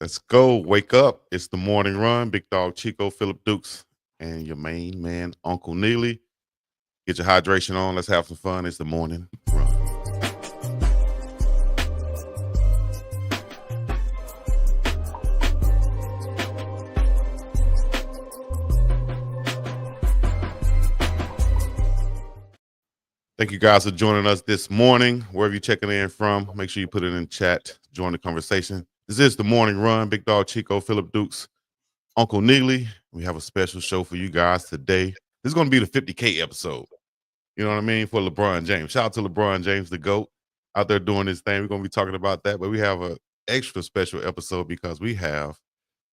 Let's go. Wake up. It's the morning run. Big dog Chico, Philip Dukes, and your main man, Uncle Neely. Get your hydration on. Let's have some fun. It's the morning run. Thank you guys for joining us this morning. Wherever you're checking in from, make sure you put it in chat. Join the conversation. This is the morning run. Big dog Chico, Philip Dukes, Uncle Neely. We have a special show for you guys today. This is going to be the 50K episode. You know what I mean? For LeBron James. Shout out to LeBron James, the GOAT, out there doing his thing. We're going to be talking about that. But we have an extra special episode because we have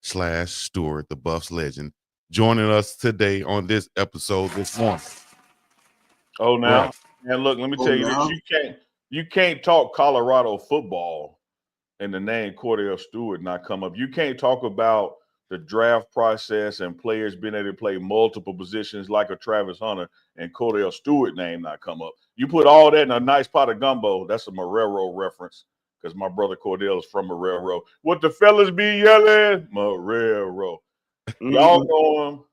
/Stewart, the Buffs legend, joining us today on this episode this morning. Oh, now, Right. and look, let me tell you this: you can't talk Colorado football and the name Kordell Stewart not come up. You can't talk about the draft process and players being able to play multiple positions like a Travis Hunter and Kordell Stewart name not come up. You put all that in a nice pot of gumbo. That's a Marrero reference because my brother Kordell is from Marrero. What the fellas be yelling? Marrero. Y'all know him.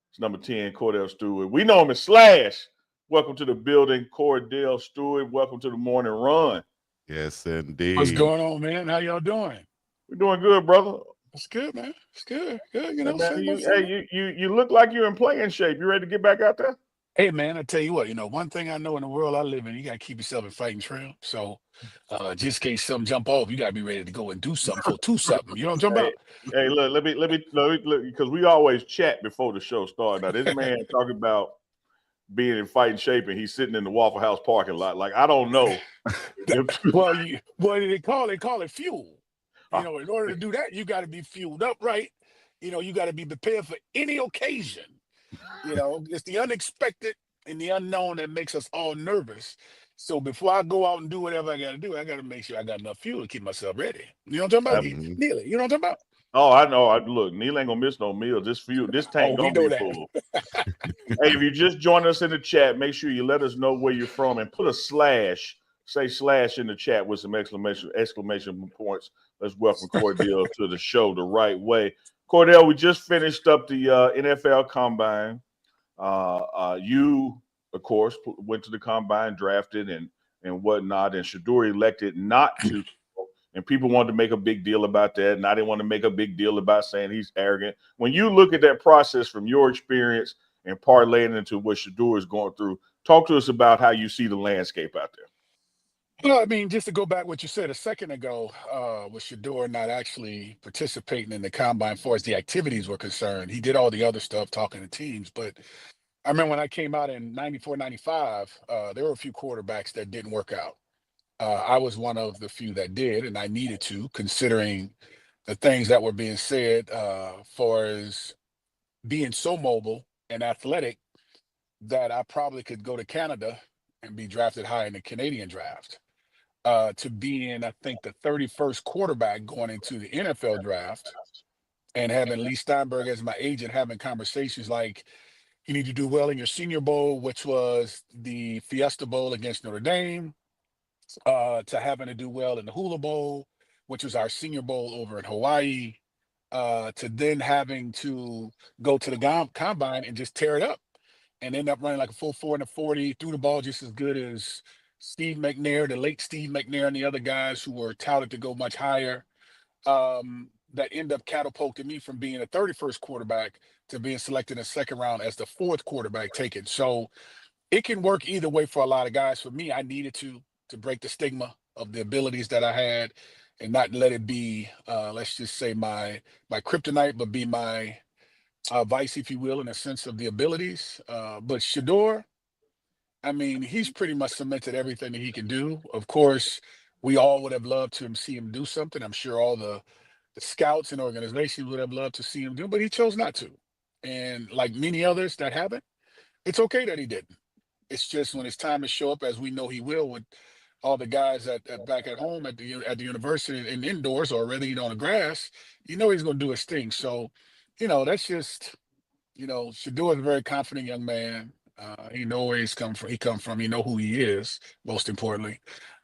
It's number 10, Kordell Stewart. We know him as Slash. Welcome to the building, Kordell Stewart. Welcome to the morning run. Yes, indeed. What's going on, man? How y'all doing? We're doing good, brother. It's good, man. It's good. Good. You know, you look like you're in playing shape. You ready to get back out there? Hey, man, I tell you what, one thing I know in the world I live in, you got to keep yourself in fighting trim. So just in case something jump off, you got to be ready to go and do something something. You know what I'm talking about? Hey, look, let me because we always chat before the show starts. Now, this man talking about being in fighting shape and he's sitting in the Waffle House parking lot. Like, I don't know. Well, they call it fuel. In order to do that, you got to be fueled up right. You got to be prepared for any occasion. It's the unexpected and the unknown that makes us all nervous. So before I go out and do whatever I got to do, I got to make sure I got if fuel to keep myself ready. You know what I'm talking about? Neely, you know what I'm talking about? Oh, I know. Look, Neil ain't gonna miss no meal. This tank gonna be full. Hey, if you just joined us in the chat, make sure you let us know where you're from and put a / say / in the chat with some exclamation points. Let's welcome Kordell to the show the right way. Kordell, we just finished up the NFL Combine. You, of course, went to the Combine, drafted and whatnot, and Shedeur elected not to. And people wanted to make a big deal about that. And I didn't want to make a big deal about saying he's arrogant. When you look at that process from your experience and parlaying into what Shedeur is going through, talk to us about how you see the landscape out there. Well, I mean, just to go back what you said a second ago, with Shedeur not actually participating in the Combine as far as the activities were concerned. He did all the other stuff, talking to teams. But I remember when I came out in 94, 95, there were a few quarterbacks that didn't work out. I was one of the few that did, and I needed to, considering the things that were being said for as being so mobile and athletic that I probably could go to Canada and be drafted high in the Canadian draft. To being, I think, the 31st quarterback going into the NFL draft and having Lee Steinberg as my agent, having conversations like, you need to do well in your Senior Bowl, which was the Fiesta Bowl against Notre Dame, to having to do well in the Hula Bowl, which was our Senior Bowl over in Hawaii, to then having to go to the Combine and just tear it up and end up running like a full 4 in the 40, threw the ball just as good as Steve McNair, the late Steve McNair, and the other guys who were touted to go much higher, that end up catapulting me from being a 31st quarterback to being selected in the second round as the 4th quarterback taken. So it can work either way for a lot of guys. For me, I needed to break the stigma of the abilities that I had and not let it be, let's just say my kryptonite, but be my vice, if you will, in a sense of the abilities. But Shedeur, I mean, he's pretty much cemented everything that he can do. Of course, we all would have loved to see him do something. I'm sure all the scouts and organizations would have loved to see him do, but he chose not to. And like many others that haven't, it's okay that he didn't. It's just when it's time to show up, as we know he will, with all the guys back at home at the university and indoors, or whether on the grass, he's going to do his thing. So, that's just, Shedeur is a very confident young man. He knows where he's come from. He know who he is. Most importantly,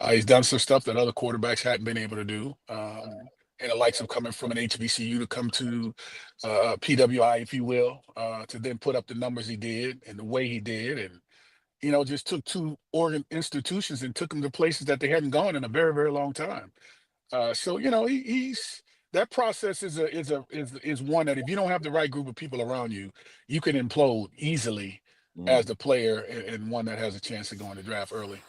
he's done some stuff that other quarterbacks hadn't been able to do. and the likes of coming from an HBCU to come to PWI, if you will, to then put up the numbers he did and the way he did, and just took two institutions and took them to places that they hadn't gone in a very, very long time. So he's that process is one that if you don't have the right group of people around you, you can implode easily as the player and one that has a chance to go in the draft early.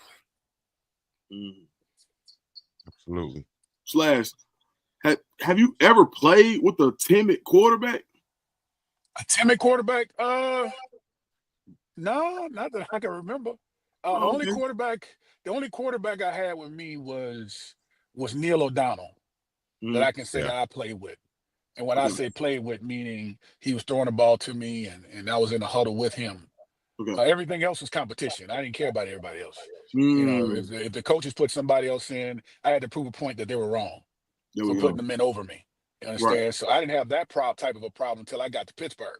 Absolutely. Slash, have you ever played with a timid quarterback? A timid quarterback? No, not that I can remember. The only quarterback I had with me was Neil O'Donnell that I can say that I played with. And when I say played with, meaning he was throwing the ball to me and I was in the huddle with him. Everything else was competition. I didn't care about everybody else. If the coaches put somebody else in, I had to prove a point that they were wrong for putting them in over me. You understand? Right. So I didn't have that type of a problem until I got to Pittsburgh.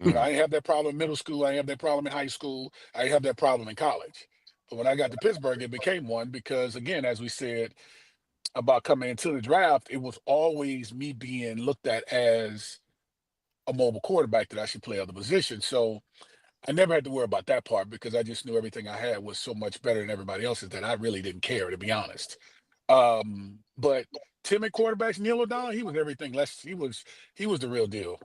I didn't have that problem in middle school. I didn't have that problem in high school. I didn't have that problem in college. But when I got to Pittsburgh, it became one because, again, as we said about coming into the draft, it was always me being looked at as a mobile quarterback that I should play other positions. So I never had to worry about that part because I just knew everything I had was so much better than everybody else's that I really didn't care, to be honest. But timid quarterbacks, Neil O'Donnell, he was everything less. He was the real deal.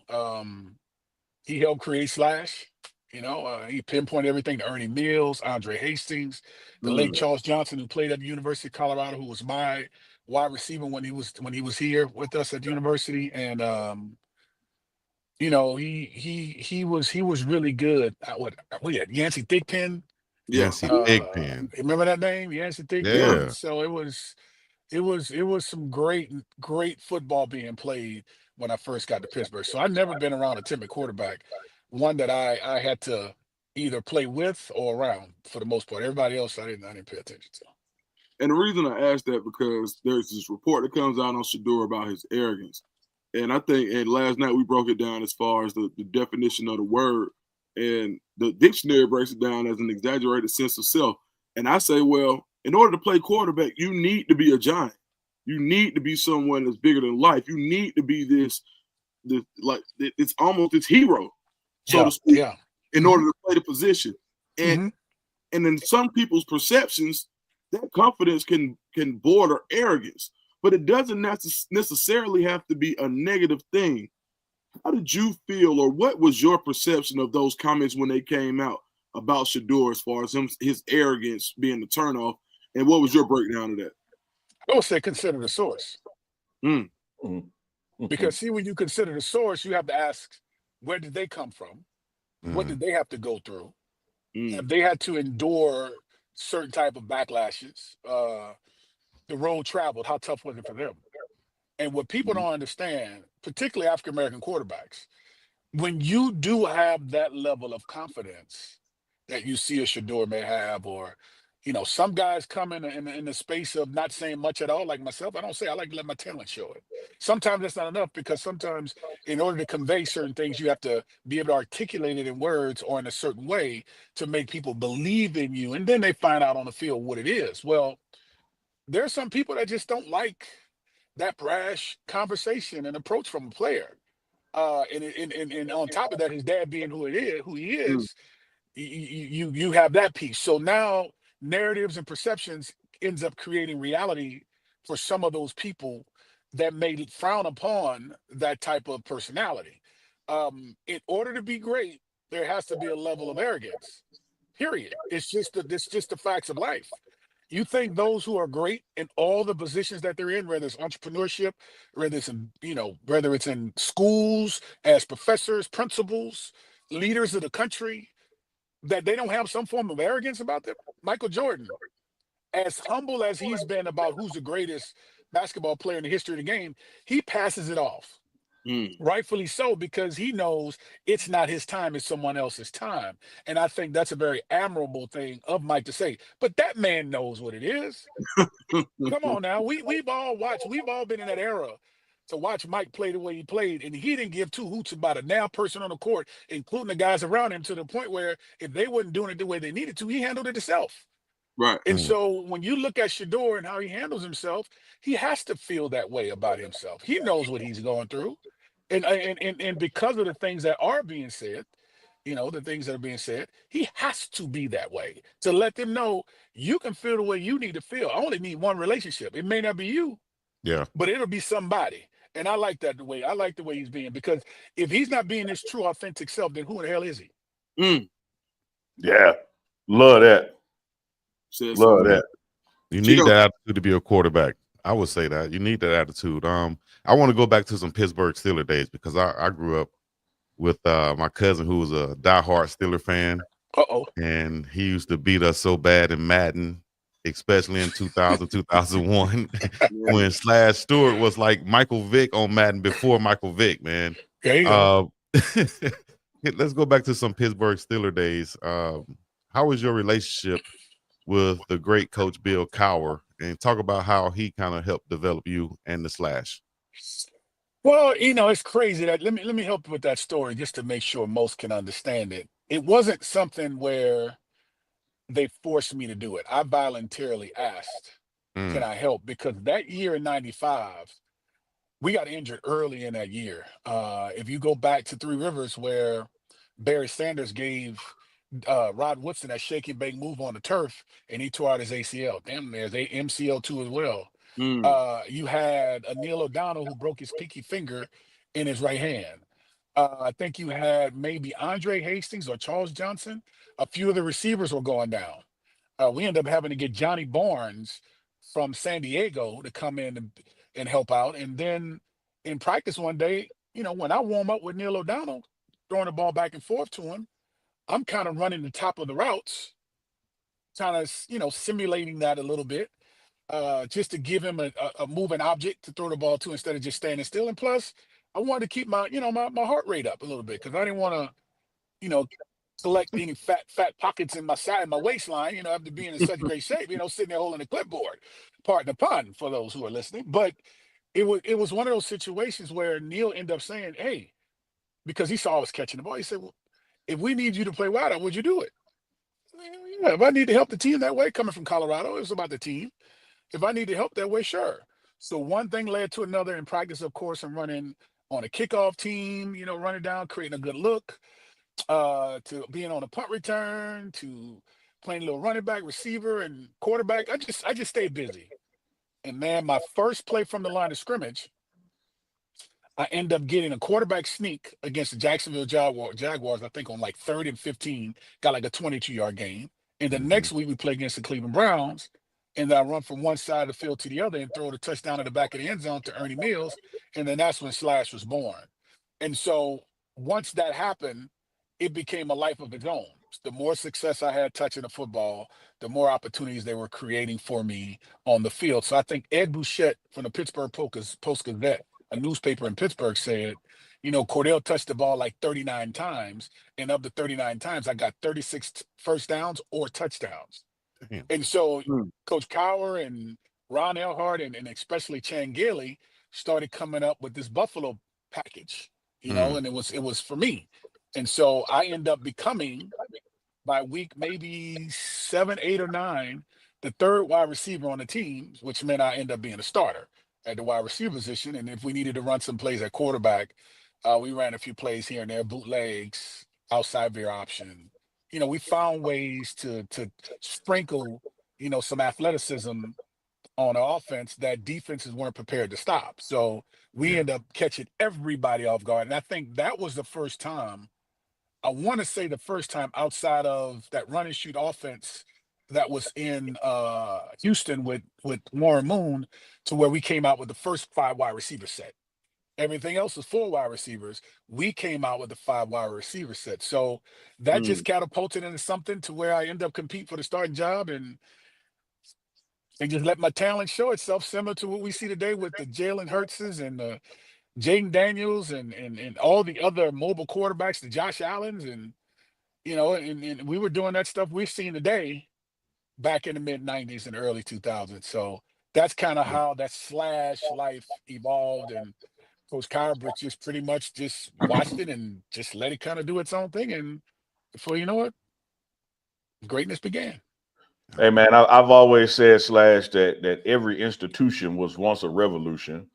He helped create Slash. He pinpointed everything to Ernie Mills, Andre Hastings, the late Charles Johnson, who played at the University of Colorado, who was my wide receiver when he was here with us at the university. And he was really good at what we had Yancey Thigpen. Yancey Thigpen. Remember that name? Yancey Thigpen. Yeah. So it was some great football being played when I first got to Pittsburgh. So I've never been around a timid quarterback, one that I had to either play with or around for the most part. Everybody else I didn't pay attention to. And the reason I asked that because there's this report that comes out on Shedeur about his arrogance. And I think, and last night we broke it down as far as the definition of the word, and the dictionary breaks it down as an exaggerated sense of self. And I say, well, in order to play quarterback, you need to be a giant. You need to be someone that's bigger than life. You need to be this like it's almost this hero, so to speak, in order to play the position. And and in some people's perceptions, that confidence can border arrogance, but it doesn't necessarily have to be a negative thing. How did you feel, or what was your perception of those comments when they came out about Shedeur as far as his arrogance being the turnoff, and what was your breakdown of that? I would say consider the source. Because see, when you consider the source, you have to ask, where did they come from? What did they have to go through? Have they had to endure certain type of backlashes? The road traveled, how tough was it for them? And what people don't understand, particularly African-American quarterbacks, when you do have that level of confidence that you see a Shedeur may have, or some guys come in the space of not saying much at all, like myself. I don't say, I like to let my talent show it. Sometimes that's not enough, because sometimes in order to convey certain things, you have to be able to articulate it in words or in a certain way to make people believe in you. And then they find out on the field what it is. Well, there are some people that just don't like that brash conversation and approach from a player. And on top of that, his dad being who he is, you have that piece. So now narratives and perceptions ends up creating reality for some of those people that may frown upon that type of personality. In order to be great, there has to be a level of arrogance. Period. It's just the facts of life. You think those who are great in all the positions that they're in, whether it's entrepreneurship, whether it's in schools as professors, principals, leaders of the country, that they don't have some form of arrogance about them? Michael Jordan, as humble as he's been about who's the greatest basketball player in the history of the game, he passes it off. Rightfully so, because he knows it's not his time, it's someone else's time. And I think that's a very admirable thing of Mike to say. But that man knows what it is. Come on now. We've all been in that era to watch Mike play the way he played, and he didn't give two hoots about a now person on the court, including the guys around him, to the point where if they wasn't doing it the way they needed to, he handled it himself. Right. And so when you look at Shador and how he handles himself, he has to feel that way about himself. He knows what he's going through. And because of the things that are being said, the things that are being said, he has to be that way to let them know you can feel the way you need to feel. I only need one relationship. It may not be you, Yeah. but it'll be somebody. And I like that I like the way he's being, because if he's not being his true, authentic self, then who the hell is he? Yeah. Love that. Love that. You need that attitude to be a quarterback. I would say that. You need that attitude. I want to go back to some Pittsburgh Steelers days, because I grew up with my cousin who was a diehard Steeler fan. And he used to beat us so bad in Madden, especially in 2000, 2001, when /Stewart was like Michael Vick on Madden before Michael Vick, man. There you go. Let's go back to some Pittsburgh Steelers days. How was your relationship with the great Coach Bill Cowher, and talk about how he kind of helped develop you and the Slash? Well, it's crazy that let me help with that story just to make sure most can understand it. It wasn't something where they forced me to do it. I voluntarily asked, can I help? Because that year in 95, we got injured early in that year. If you go back to Three Rivers, where Barry Sanders gave Rod Woodson that shake and bake move on the turf, and he tore out his ACL. Damn, there's a MCL too as well. You had Neil O'Donnell, who broke his pinky finger in his right hand. I think you had maybe Andre Hastings or Charles Johnson. A few of the receivers were going down. We ended up having to get Johnny Barnes from San Diego to come in and help out. And then in practice one day, when I warm up with Neil O'Donnell, throwing the ball back and forth to him, I'm kind of running the top of the routes, kind of, simulating that a little bit, just to give him a moving object to throw the ball to instead of just standing still. And plus, I wanted to keep my, my heart rate up a little bit, because I didn't want to, collect any fat pockets in my side, in my waistline, after being in such great shape, sitting there holding the clipboard. Pardon the pun for those who are listening. But it was one of those situations where Neil ended up saying, hey, because he saw I was catching the ball, he said, well, if we need you to play wideout, would you do it? Yeah, if I need to help the team that way, coming from Colorado, it was about the team. If I need to help that way, sure. So one thing led to another in practice, of course. I'm running on a kickoff team, running down, creating a good look, to being on a punt return, to playing a little running back, receiver, and quarterback. I just stayed busy. And man, my first play from the line of scrimmage, I end up getting a quarterback sneak against the Jacksonville Jaguars, I think on like 3rd and 15, got like a 22-yard gain. And the next week we play against the Cleveland Browns, and then I run from one side of the field to the other and throw the touchdown at the back of the end zone to Ernie Mills. And then that's when Slash was born. And so once that happened, it became a life of its own. The more success I had touching the football, the more opportunities they were creating for me on the field. So I think Ed Bouchette from the Pittsburgh Post-Gazette, a newspaper in Pittsburgh, said, Kordell touched the ball like 39 times. And of the 39 times, I got 36 first downs or touchdowns. Damn. And so Coach Cowher and Ron Elhart and especially Chan Gailey started coming up with this Buffalo package, and it was for me. And so I end up becoming, by week maybe 7, 8, or 9, the third wide receiver on the team, which meant I end up being a starter at the wide receiver position. And if we needed to run some plays at quarterback, we ran a few plays here and there, bootlegs, outside veer option. We found ways to sprinkle, some athleticism on the offense that defenses weren't prepared to stop. So we end up catching everybody off guard. And I think that was the first time, I want to say the first time outside of that run and shoot offense that was in Houston with Warren Moon, to where we came out with the first 5 wide receiver set. Everything else was 4 wide receivers. We came out with the 5 wide receiver set. So that just catapulted into something to where I end up competing for the starting job and just let my talent show itself, similar to what we see today with the Jalen Hurtses and the Jaden Daniels and all the other mobile quarterbacks, the Josh Allens, and and we were doing that stuff we've seen today back in the mid 90s and early 2000s. So that's kind of how that Slash life evolved, and Coach Cowher just pretty much just watched it and just let it kind of do its own thing, and before you know it, greatness began. Hey man, I've always said Slash that every institution was once a revolution.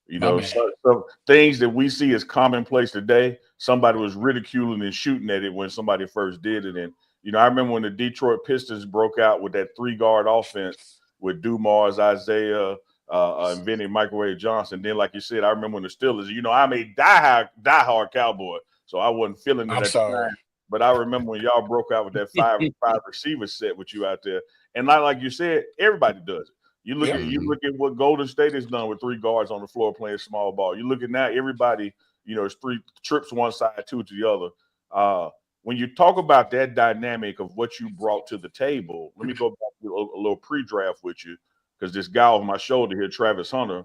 You My know, man. so things that we see as commonplace today, somebody was ridiculing and shooting at it when somebody first did it. And I remember when the Detroit Pistons broke out with that 3-guard offense with Dumars, Isaiah, and Vinny Microwave Johnson. Then, like you said, I remember when the Steelers. I'm a diehard Cowboy, so I wasn't feeling it I'm at the sorry. time. But I remember when y'all broke out with that five receiver set with you out there, and like you said, everybody does it. You look at what Golden State has done with 3 guards on the floor playing small ball. You look at now, everybody, it's 3 trips one side, 2 to the other. When you talk about that dynamic of what you brought to the table, let me go back to a little pre-draft with you, because this guy over my shoulder here, Travis Hunter,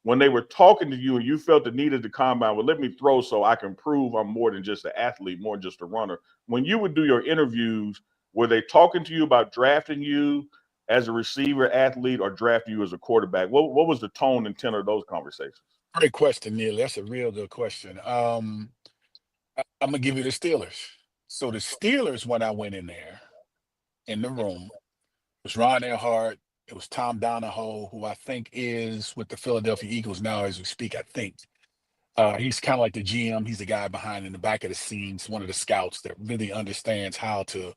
when they were talking to you and you felt the need of the combine, well, let me throw so I can prove I'm more than just an athlete, more than just a runner. When you would do your interviews, were they talking to you about drafting you as a receiver, athlete, or drafting you as a quarterback? What was the tone and tenor of those conversations? Great question, Neil. That's a real good question. I'm gonna give you the Steelers. So the Steelers, when I went in there in the room, it was Ron Earhart, it was Tom Donahoe, who I think is with the Philadelphia Eagles now as we speak, I think. He's kind of like the GM. He's the guy behind in the back of the scenes, one of the scouts that really understands how to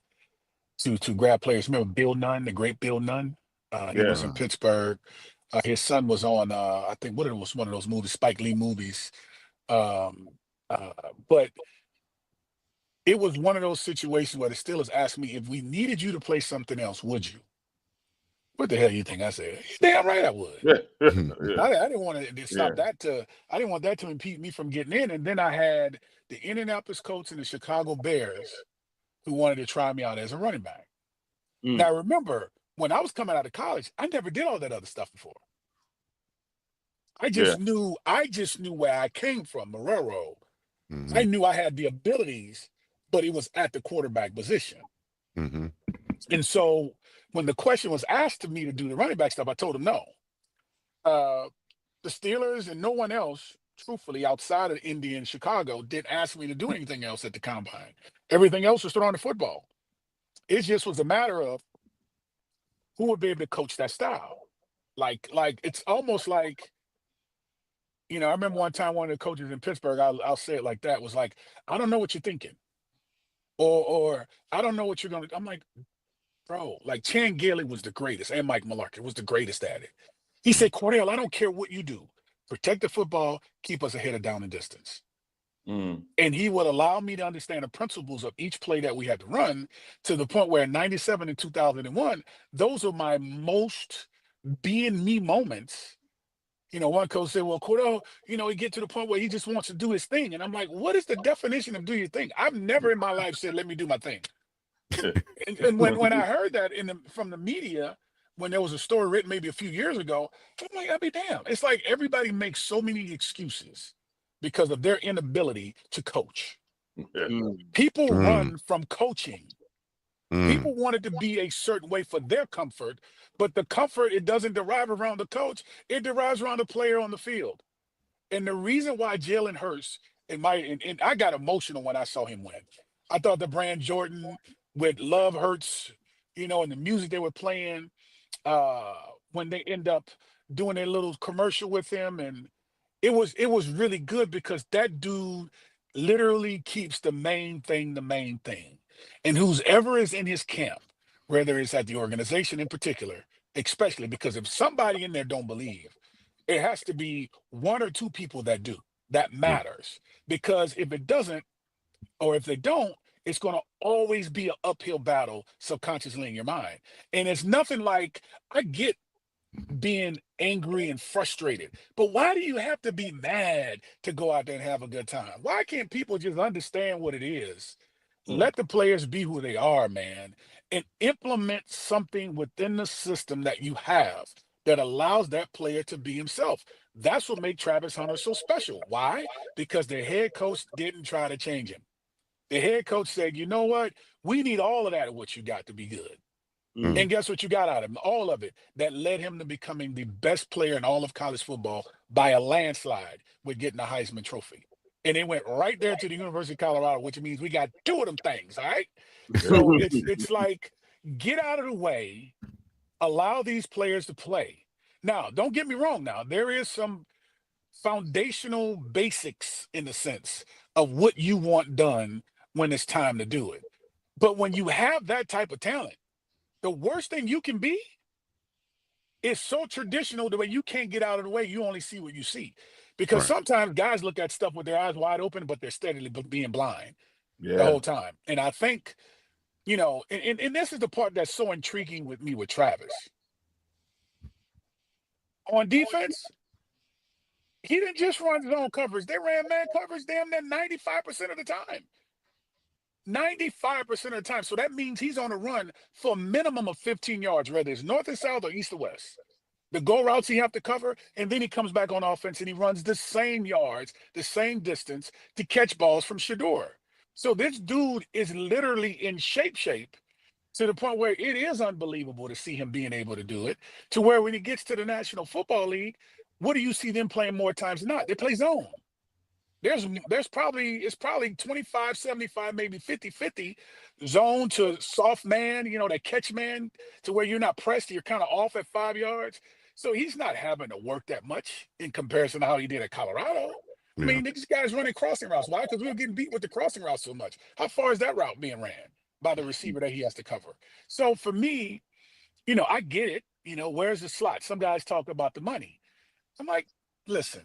grab players. Remember Bill Nunn, the great Bill Nunn? He was in Pittsburgh. His son was on, I think, what it was, one of those movies, Spike Lee movies. Um, but it was one of those situations where the Steelers asked me, if we needed you to play something else, would you? What the hell you think I said? Damn right I would. I didn't want to stop that I didn't want that to impede me from getting in. And then I had the Indianapolis Colts and the Chicago Bears who wanted to try me out as a running back. Now remember, when I was coming out of college, I never did all that other stuff before. I just knew where I came from, Marrero. I knew I had the abilities, but it was at the quarterback position. And so when the question was asked to me to do the running back stuff, I told him no. The Steelers and no one else, truthfully, outside of Indy and Chicago, didn't ask me to do anything else at the combine. Everything else was throwing the football. It just was a matter of who would be able to coach that style. Like it's almost like, I remember one time one of the coaches in Pittsburgh, I'll say it like that, was like, I don't know what you're thinking. Or I don't know what you're going to, I'm like, bro, like Chan Gailey was the greatest, and Mike Mularkey was the greatest at it. He said, Cordell, I don't care what you do. Protect the football, keep us ahead of down and distance. And he would allow me to understand the principles of each play that we had to run, to the point where in 97 and 2001, those are my most being me moments. One coach said, well, Cordell, he get to the point where he just wants to do his thing. And I'm like, what is the definition of do your thing? I've never in my life said, let me do my thing. and when I heard that from the media, when there was a story written maybe a few years ago, I'm like, I'll be damned. It's like everybody makes so many excuses because of their inability to coach. People run from coaching. People want it to be a certain way for their comfort, but the comfort, it doesn't derive around the coach. It derives around the player on the field. And the reason why Jalen Hurts, and I got emotional when I saw him win. I thought the Brand Jordan with Love Hurts, and the music they were playing, when they end up doing a little commercial with him, and it was really good because that dude literally keeps the main thing the main thing. And who's ever is in his camp, whether it's at the organization in particular, especially because if somebody in there don't believe, it has to be 1 or 2 people that do. That matters. Because if it doesn't, or if they don't, it's going to always be an uphill battle subconsciously in your mind. And it's nothing like, I get being angry and frustrated, but why do you have to be mad to go out there and have a good time? Why can't people just understand what it is? Let the players be who they are, man, and implement something within the system that you have that allows that player to be himself. That's what makes Travis Hunter so special. Why? Because their head coach didn't try to change him. The head coach said, you know what? We need all of that of what you got to be good. And guess what you got out of him? All of it. That led him to becoming the best player in all of college football by a landslide with getting the Heisman Trophy. And it went right there to the University of Colorado, which means we got 2 of them things, all right? So it's like, get out of the way, allow these players to play. Now, don't get me wrong. Now, there is some foundational basics in the sense of what you want done when it's time to do it. But when you have that type of talent, the worst thing you can be is so traditional the way you can't get out of the way. You only see what you see. Because sometimes guys look at stuff with their eyes wide open, but they're steadily being blind the whole time. And I think, you know, and this is the part that's so intriguing with me with Travis. On defense, he didn't just run zone coverage. They ran man coverage damn near 95% of the time. 95% of the time. So that means he's on a run for a minimum of 15 yards, whether it's north and south or east or west. The go routes he have to cover, and then he comes back on offense and he runs the same yards, the same distance to catch balls from Shador. So this dude is literally in shape to the point where it is unbelievable to see him being able to do it, to where when he gets to the National Football League, what do you see them playing more times than not? They play zone. It's probably 25, 75, maybe 50-50 zone to soft man, you know, that catch man to where you're not pressed, you're kind of off at 5 yards. So he's not having to work that much in comparison to how he did at Colorado. I mean, these guys running crossing routes. Why? Because we were getting beat with the crossing routes so much. How far is that route being ran by the receiver that he has to cover? So for me, you know, I get it. You know, where's the slot? Some guys talk about the money. I'm like, listen,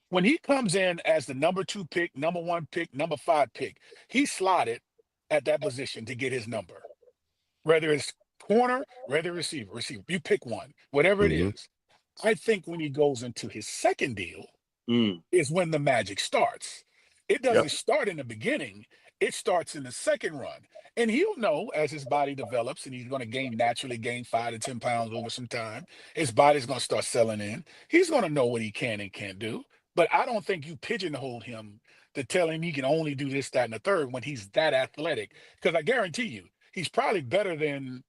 when he comes in as the number 2 pick, number 1 pick, number 5 pick, he's slotted at that position to get his number. Whether it's corner, whether receiver, you pick one, whatever it is. I think when he goes into his second deal is when the magic starts. It doesn't start in the beginning. It starts in the second run. And he'll know as his body develops and he's going to naturally gain 5 to 10 pounds over some time. His body's going to start selling in. He's going to know what he can and can't do. But I don't think you pigeonhole him to tell him he can only do this, that, and the third when he's that athletic. Because I guarantee you, he's probably better than,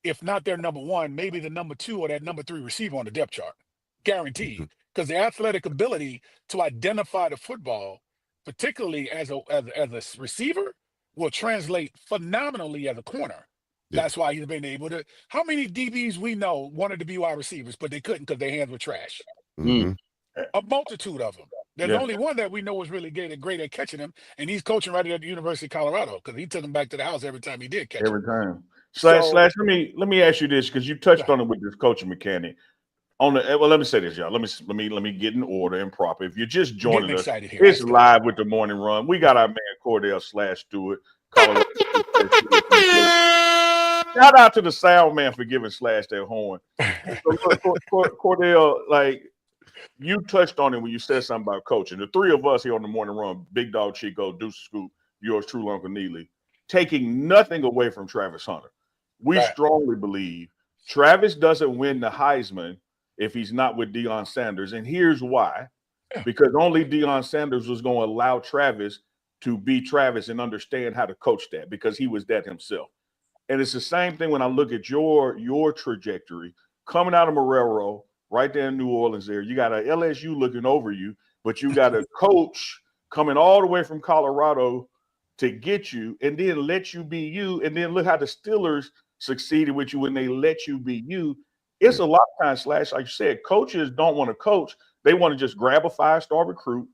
if not their number 1, maybe the number 2 or that number 3 receiver on the depth chart. Guaranteed. Because the athletic ability to identify the football, particularly as a receiver, will translate phenomenally as a corner. That's why he's been able to. How many DBs we know wanted to be wide receivers, but they couldn't because their hands were trash? A multitude of them. There's only one that we know was really great at catching him, and he's coaching right at the University of Colorado because he took him back to the house every time he did catch him. Every time. Slash, let me ask you this, because you touched on it with this coaching mechanic. Let me say this, y'all. Let me get in order and proper. If you're just joining us, it's live with the morning run. We got our man KORDELL /Stewart. Shout out to the sound man for giving Slash that horn. So, KORDELL, like, you touched on it when you said something about coaching. The 3 of us here on the morning run, Big Dog Chico, Deuce Scoop, yours truly, Uncle Neely, taking nothing away from Travis Hunter. We strongly believe Travis doesn't win the Heisman if he's not with Deion Sanders. And here's why. Because only Deion Sanders was going to allow Travis to be Travis and understand how to coach that, because he was that himself. And it's the same thing when I look at your trajectory coming out of Marrero, right there in New Orleans there. You got a LSU looking over you, but you got a coach coming all the way from Colorado to get you and then let you be you. And then look how the Steelers succeeded with you when they let you be you. It's a lot of times, Slash, like you said, coaches don't want to coach. They want to just grab a 5-star recruit.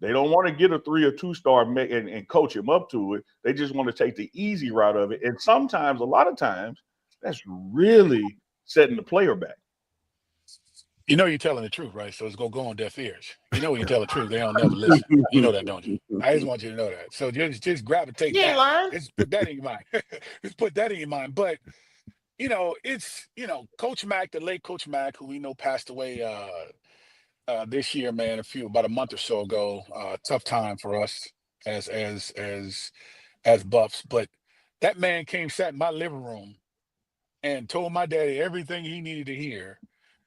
They don't want to get a 3 or 2-star and coach him up to it. They just want to take the easy route of it. And sometimes, a lot of times, that's really setting the player back. You know you're telling the truth, right? So it's going to go on deaf ears. You know when you tell the truth, they don't never listen. You know that, don't you? I just want you to know that. So just gravitate that. Just put that in your mind. Just put that in your mind. But, you know, it's, you know, Coach Mack, the late Coach Mack, who we know passed away this year, man, about a month or so ago. Tough time for us as Buffs. But that man sat in my living room and told my daddy everything he needed to hear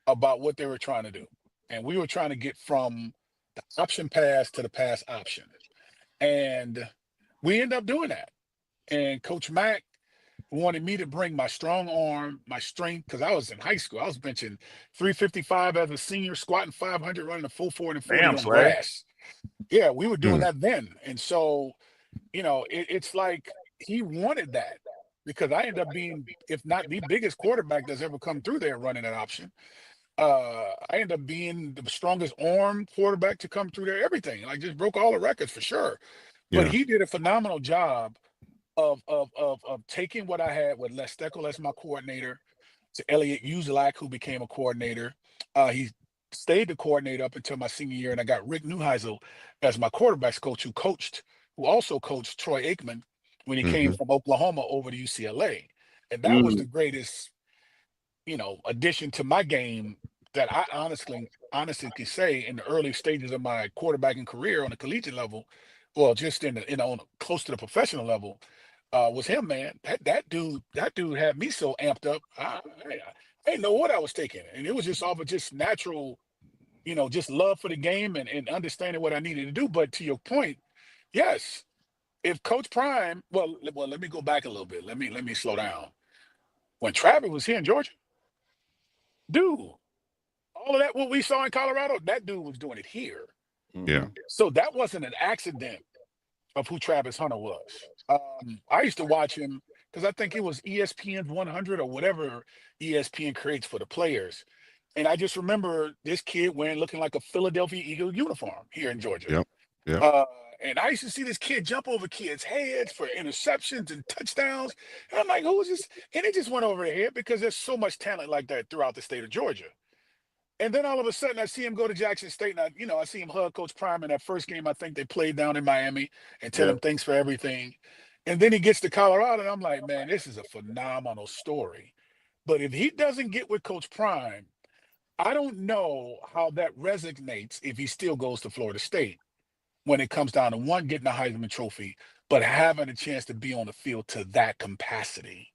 about what they were trying to do. And we were trying to get from the option pass to the pass option. And we ended up doing that. And Coach Mack wanted me to bring my strong arm, my strength, because I was in high school. I was benching 355 as a senior, squatting 500, running a full 40 and 40 on grass. Yeah, we were doing that then. And so, you know, it's like he wanted that. because I ended up being, if not the biggest quarterback that's ever come through there running an option. I ended up being the strongest arm quarterback to come through there. Everything, like, just broke all the records for sure. But Yeah. he did a phenomenal job of taking what I had with Les Steckel as my coordinator, to Elliot Uzelak, who became a coordinator. He stayed the coordinator up until my senior year, and I got Rick Neuheisel as my quarterbacks coach, who also coached Troy Aikman when he came Mm-hmm. from Oklahoma over to UCLA. And that was the greatest, addition to my game that I honestly can say in the early stages of my quarterbacking career on the collegiate level, well, just on close to the professional level, was him, man. That dude had me so amped up. I didn't know what I was taking, and it was just off of just natural, just love for the game and understanding what I needed to do. But to your point, yes, if Coach Prime, well, let me go back a little bit. Let me slow down. When Travis was here in Georgia, dude, all of that what we saw in Colorado, that dude was doing it here. Yeah. So that wasn't an accident of who Travis Hunter was. I used to watch him because I think it was ESPN's 100 or whatever ESPN creates for the players. And I just remember this kid looking like a Philadelphia Eagle uniform here in Georgia. Yep. Yep. And I used to see this kid jump over kids' heads for interceptions and touchdowns. And I'm like, who is this? And it just went over their head because there's so much talent like that throughout the state of Georgia. And then all of a sudden, I see him go to Jackson State, and I see him hug Coach Prime in that first game I think they played down in Miami, and tell him thanks for everything. And then he gets to Colorado, and I'm like, man, this is a phenomenal story. But if he doesn't get with Coach Prime, I don't know how that resonates if he still goes to Florida State when it comes down to, one, getting a Heisman Trophy, but having a chance to be on the field to that capacity.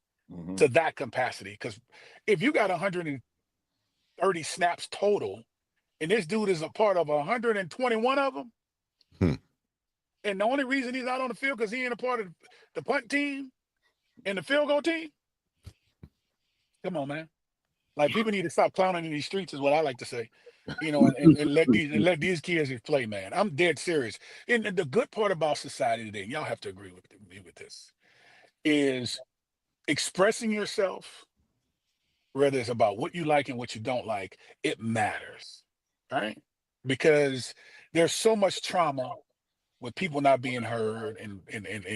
To that capacity. Because if you got 130 snaps total, and this dude is a part of 121 of them, and the only reason he's not on the field because he ain't a part of the punt team and the field goal team. Come on, man. Like, people need to stop clowning in these streets, is what I like to say. And let these kids just play, man. I'm dead serious. And the good part about society today, and y'all have to agree with me with this, is expressing yourself, whether it's about what you like and what you don't like, it matters, right? Because there's so much trauma with people not being heard and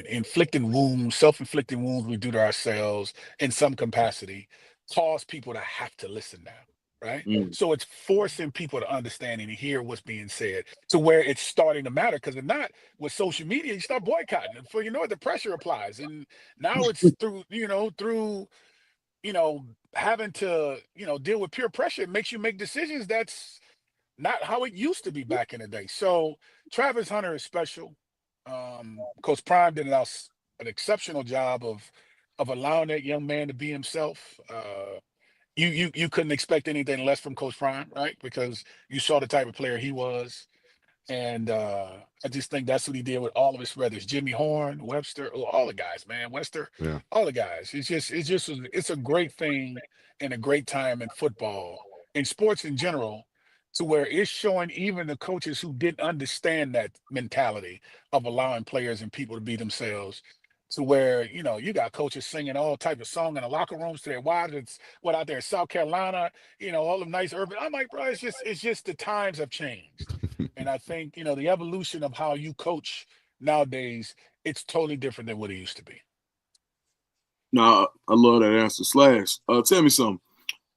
inflicting wounds, self-inflicting wounds we do to ourselves in some capacity, cause people to have to listen now, right? So it's forcing people to understand and hear what's being said to where it's starting to matter. Because if not, with social media, you start boycotting it. For the pressure applies. And now it's through having to, deal with peer pressure. It makes you make decisions that's not how it used to be back in the day. So Travis Hunter is special. Coach Prime did an exceptional job of allowing that young man to be himself. You couldn't expect anything less from Coach Prime, right? Because you saw the type of player he was. And I just think that's what he did with all of his brothers, Jimmy Horn, Webster, all the guys, man, Webster, all the guys. It's a great thing and a great time in football, in sports in general, to where it's showing even the coaches who didn't understand that mentality of allowing players and people to be themselves, to where, you got coaches singing all type of song in the locker rooms to their wives. It's out there in South Carolina, all the nice urban. I'm like, bro, it's just the times have changed. And I think, the evolution of how you coach nowadays, it's totally different than what it used to be. No, I love that answer. Slash, tell me something.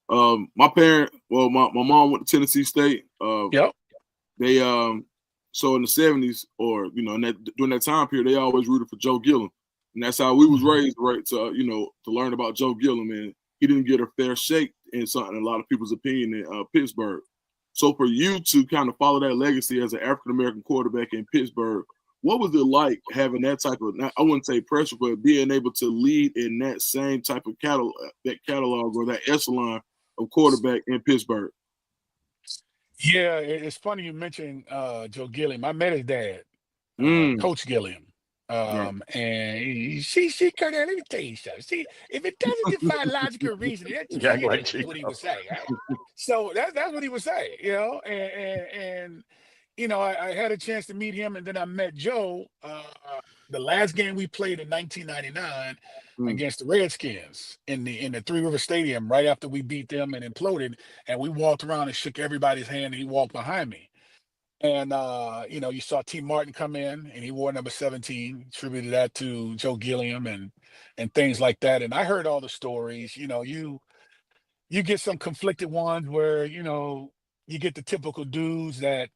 My mom went to Tennessee State. They so in the 70s, or during that time period, they always rooted for Joe Gilliam, and that's how we was raised, right? To learn about Joe Gilliam, and he didn't get a fair shake in a lot of people's opinion in Pittsburgh. So for you to kind of follow that legacy as an African American quarterback in Pittsburgh, what was it like having that type of, I wouldn't say pressure, but being able to lead in that same type of catalog or that echelon of quarterback in Pittsburgh? Yeah, it's funny you mentioned Joe Gilliam. I met his dad, Coach Gilliam. And Cordell, let me tell you something. See, if it doesn't defy logical reasoning, that's what he would say. Right? So that's what he would say, and I had a chance to meet him, and then I met Joe the last game we played in 1999 against the Redskins in the Three River Stadium right after we beat them and imploded, and we walked around and shook everybody's hand, and he walked behind me. And you saw T. Martin come in, and he wore number 17, attributed that to Joe Gilliam and things like that. And I heard all the stories. You get some conflicted ones where you get the typical dudes that,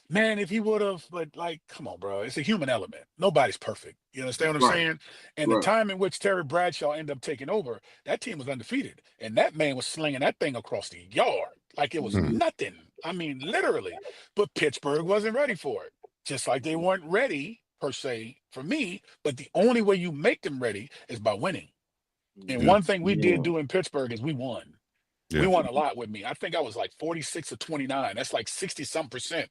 man, if he would have, but like, come on, bro, it's a human element. Nobody's perfect. You understand what I'm Right. saying? And the time in which Terry Bradshaw ended up taking over, that team was undefeated, and that man was slinging that thing across the yard like it was nothing. I mean, literally. But Pittsburgh wasn't ready for it, just like they weren't ready per se for me. But the only way you make them ready is by winning. And one thing we did do in Pittsburgh is we won. We won a lot with me. I think I was like 46 or 29. That's like 60 some percent,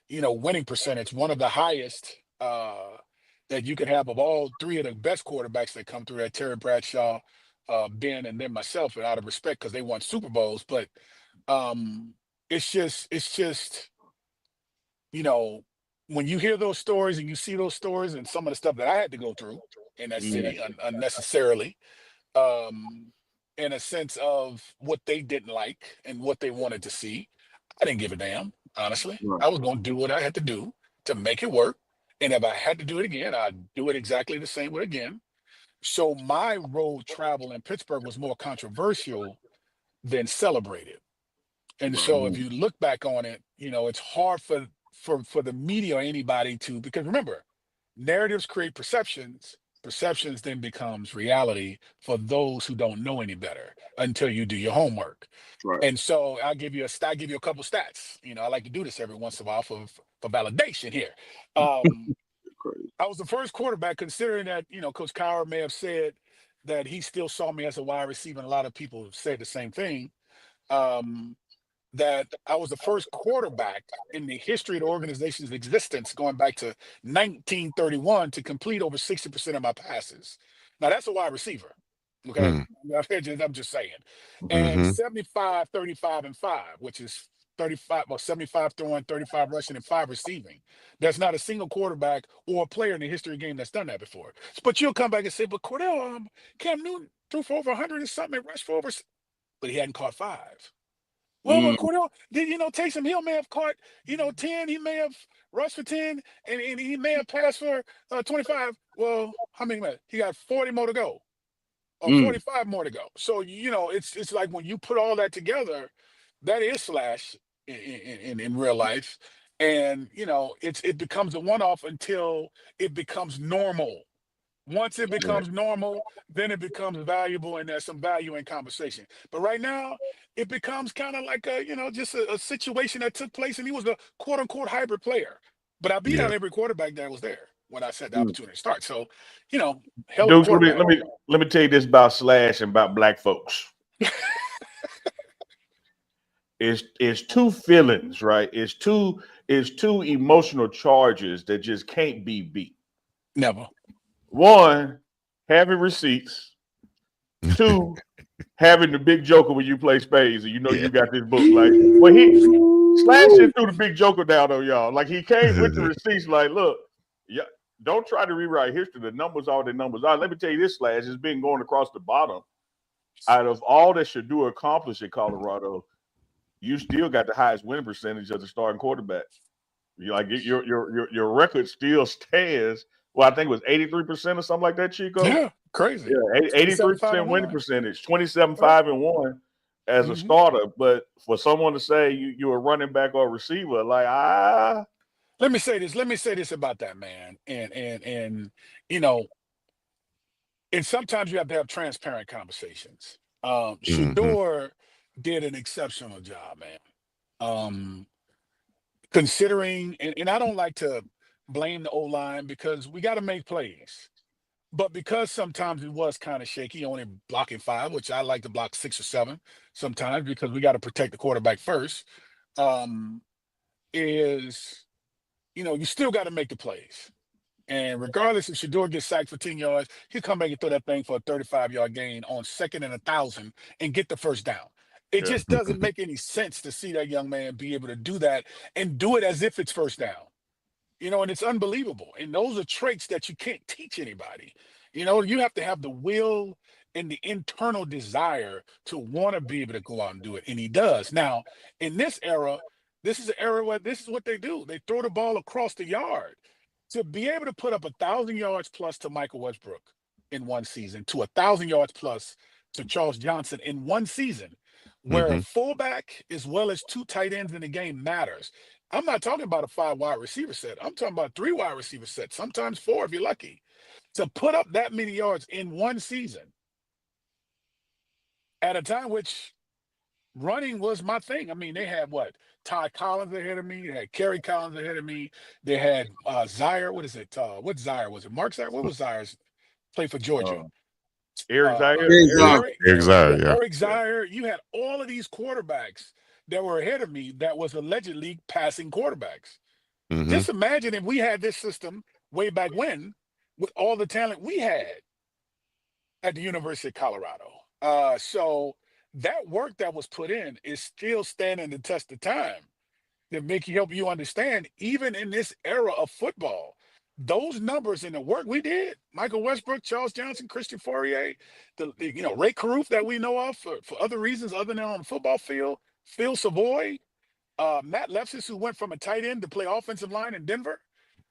winning percentage. One of the highest that you could have of all three of the best quarterbacks that come through that: Terry Bradshaw, Ben, and then myself, and out of respect because they won Super Bowls. But it's just, when you hear those stories and you see those stories and some of the stuff that I had to go through in that city unnecessarily, in a sense of what they didn't like and what they wanted to see, I didn't give a damn, honestly. I was going to do what I had to do to make it work. And if I had to do it again, I'd do it exactly the same way again. So my road travel in Pittsburgh was more controversial than celebrated. And so if you look back on it, it's hard for the media or anybody to, because remember, narratives create perceptions. Perceptions then becomes reality for those who don't know any better until you do your homework. Right. And so I'll give you a couple stats. I like to do this every once in a while for validation here. I was the first quarterback, considering that, Coach Cowher may have said that he still saw me as a wide receiver, and a lot of people said the same thing. That I was the first quarterback in the history of the organization's existence, going back to 1931, to complete over 60% of my passes. Now that's a wide receiver. Okay. I'm just saying. And 75, 35, and 5, which is 75 throwing, 35 rushing, and 5 receiving. There's not a single quarterback or a player in the history of the game that's done that before. But you'll come back and say, but Cordell, Cam Newton threw for over 100 and something and rushed for over, but he hadn't caught 5. Well, Cordell, Taysom Hill may have caught, 10. He may have rushed for 10, and he may have passed for 25. Well, how many? He got 40 more to go, or 45 more to go. So, it's like when you put all that together, that is Slash in real life. And, it becomes a one-off until it becomes normal. Once it becomes normal, then it becomes valuable, and there's some value in conversation. But right now, it becomes kind of like just a situation that took place, and he was a quote unquote hybrid player. But I beat out every quarterback that was there when I said the opportunity to start. So, hell of a Dude, quarterback. let me tell you this about Slash and about black folks. It's two feelings, right? It's two emotional charges that just can't be beat. Never. One, having receipts. 2, having the big joker when you play spades, and you got this book. Like, well, Slash just threw the big joker down on y'all. Like, he came with the receipts. Like, look, don't try to rewrite history. The numbers are the numbers are. Let me tell you this, Slash, it's been going across the bottom. Out of all that Shedeur accomplished in Colorado, you still got the highest winning percentage of the starting quarterback. Your record still stands. Well, I think it was 83% or something like that, Chico. Yeah, crazy. Yeah, 83% winning percentage, 27-5-1 as a starter. But for someone to say you're a running back or a receiver, like Let me say this about that, man. And and sometimes you have to have transparent conversations. Shedeur did an exceptional job, man. Considering, and I don't like to blame the O-line because we got to make plays. But because sometimes it was kind of shaky, only blocking 5, which I like to block 6 or 7 sometimes because we got to protect the quarterback first, is, you still got to make the plays. And regardless if Shedeur gets sacked for 10 yards, he'll come back and throw that thing for a 35-yard gain on 2nd and 1,000 and get the first down. It just doesn't make any sense to see that young man be able to do that and do it as if it's first down. And it's unbelievable. And those are traits that you can't teach anybody. You have to have the will and the internal desire to want to be able to go out and do it. And he does. Now, in this era, this is an era where this is what they do. They throw the ball across the yard. To be able to put up 1,000 yards plus to Michael Westbrook in one season, to 1,000 yards plus to Charles Johnson in one season, where a fullback as well as 2 tight ends in the game matters. I'm not talking about a 5 wide receiver set. I'm talking about 3 wide receiver set, sometimes 4 if you're lucky. To put up that many yards in one season at a time which running was my thing. I mean, they had what? Ty Collins ahead of me. They had Kerry Collins ahead of me. They had Zaire. What is it? What Zaire was it? Mark Zaire? What was Zaire's play for Georgia? Eric Zaire. Eric Zaire, yeah. Eric Zaire. You had all of these quarterbacks that were ahead of me that was allegedly passing quarterbacks. Just imagine if we had this system way back when with all the talent we had at the University of Colorado. So that work that was put in is still standing the test of time to help you understand, even in this era of football, those numbers and the work we did, Michael Westbrook, Charles Johnson, Christian Fourier, Ray Caruth that we know of for other reasons other than on the football field, Phil Savoy, Matt Lepsis, who went from a tight end to play offensive line in Denver.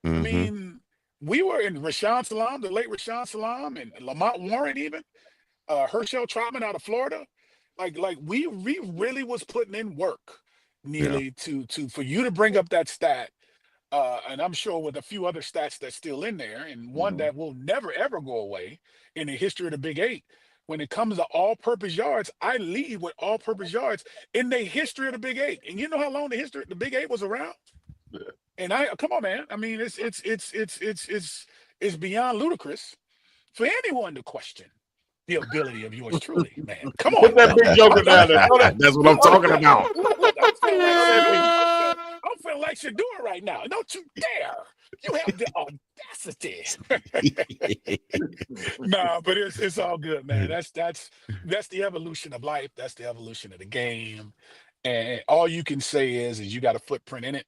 I mean, we were in Rashawn Salam, the late Rashawn Salam, and Lamont Warren even, Herschel Troutman out of Florida. Like we really was putting in work, Neely, for you to bring up that stat. And I'm sure with a few other stats that's still in there, and one that will never, ever go away in the history of the Big Eight. When it comes to all-purpose yards, I lead with all-purpose yards in the history of the Big Eight. And you know how long the Big Eight was around? Yeah. And come on, man. I mean, it's beyond ludicrous for anyone to question the ability of yours truly, man. Come on. Put that big joker down there. That's what I'm talking about. I'm feeling like Shador right now. Don't you dare. You have the audacity. Nah, but it's all good, man. That's the evolution of life. That's the evolution of the game. And all you can say is you got a footprint in it.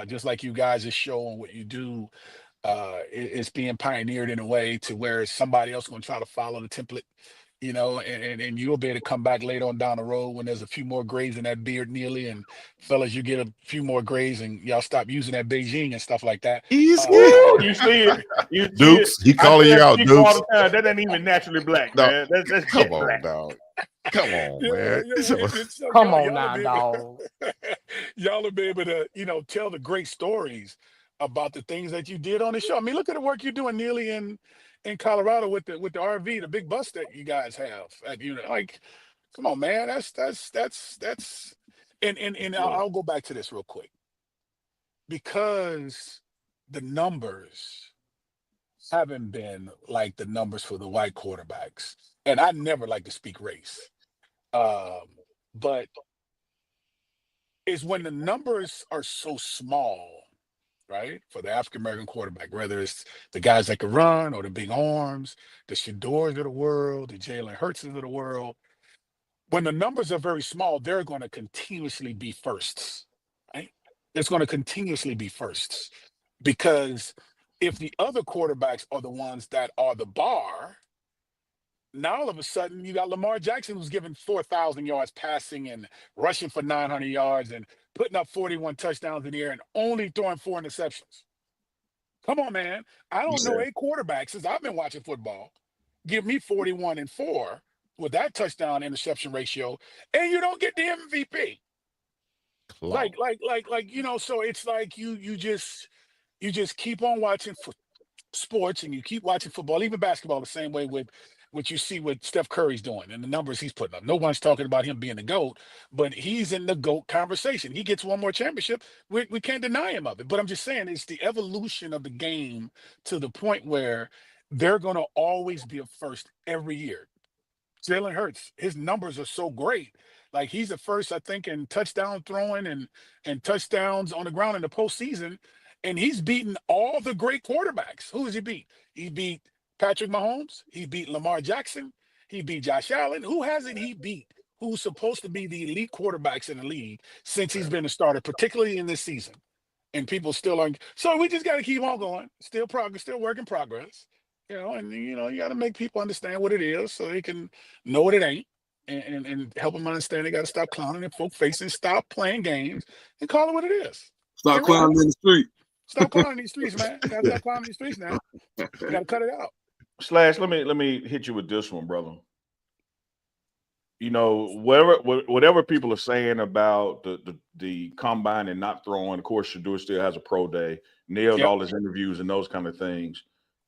Just like you guys are showing what you do. It's being pioneered in a way to where somebody else going to try to follow the template, and you'll be able to come back later on down the road when there's a few more grays in that beard, Neely, and fellas, you get a few more grays and y'all stop using that Beijing and stuff like that. You see it. Dukes, he calling you out, Dukes. That ain't even naturally black, man. That's come on, black. dog. Come on, man. Come on now, dog. Y'all will be able to, tell the great stories about the things that you did on the show. I mean, look at the work you're doing, Neely, in Colorado with the RV, the big bus that you guys have. Come on, man. That's and I'll go back to this real quick. Because the numbers haven't been like the numbers for the white quarterbacks. And I never like to speak race. But it's when the numbers are so small, right, for the African-American quarterback, whether it's the guys that can run or the big arms, the Shadors of the world, the Jalen Hurtses of the world. When the numbers are very small, they're going to continuously be firsts, right? It's going to continuously be firsts because if the other quarterbacks are the ones that are the bar, now all of a sudden you got Lamar Jackson who's given 4,000 yards passing and rushing for 900 yards and putting up 41 touchdowns in the air and only throwing 4 interceptions. Come on, man. I don't know a quarterback since I've been watching football give me 41 and 4 with that touchdown interception ratio, and you don't get the MVP. Like, so it's like you just keep on watching sports and you keep watching football, even basketball, the same way with what you see what Steph Curry's doing and the numbers he's putting up. No one's talking about him being the GOAT, but he's in the GOAT conversation. He gets one more championship. We can't deny him of it. But I'm just saying it's the evolution of the game to the point where they're going to always be a first every year. Jalen Hurts, his numbers are so great. Like he's the first, I think, in touchdown throwing and touchdowns on the ground in the postseason. And he's beaten all the great quarterbacks. Who has he beat? He beat Patrick Mahomes. He beat Lamar Jackson. He beat Josh Allen. Who hasn't he beat who's supposed to be the elite quarterbacks in the league since he's been a starter, particularly in this season. And people still aren't. So we just got to keep on going. Still progress, still work in progress. And you got to make people understand what it is so they can know what it ain't, and help them understand they got to stop clowning and folk facing, stop playing games, and call it what it is. Stop clowning in the street. Stop clowning in these streets, man. You got to stop clowning in these streets now. You got to cut it out. Slash, let me hit you with this one, brother. Whatever people are saying about the combine and not throwing, of course, Shedeur still has a pro day, nailed all his interviews and those kind of things.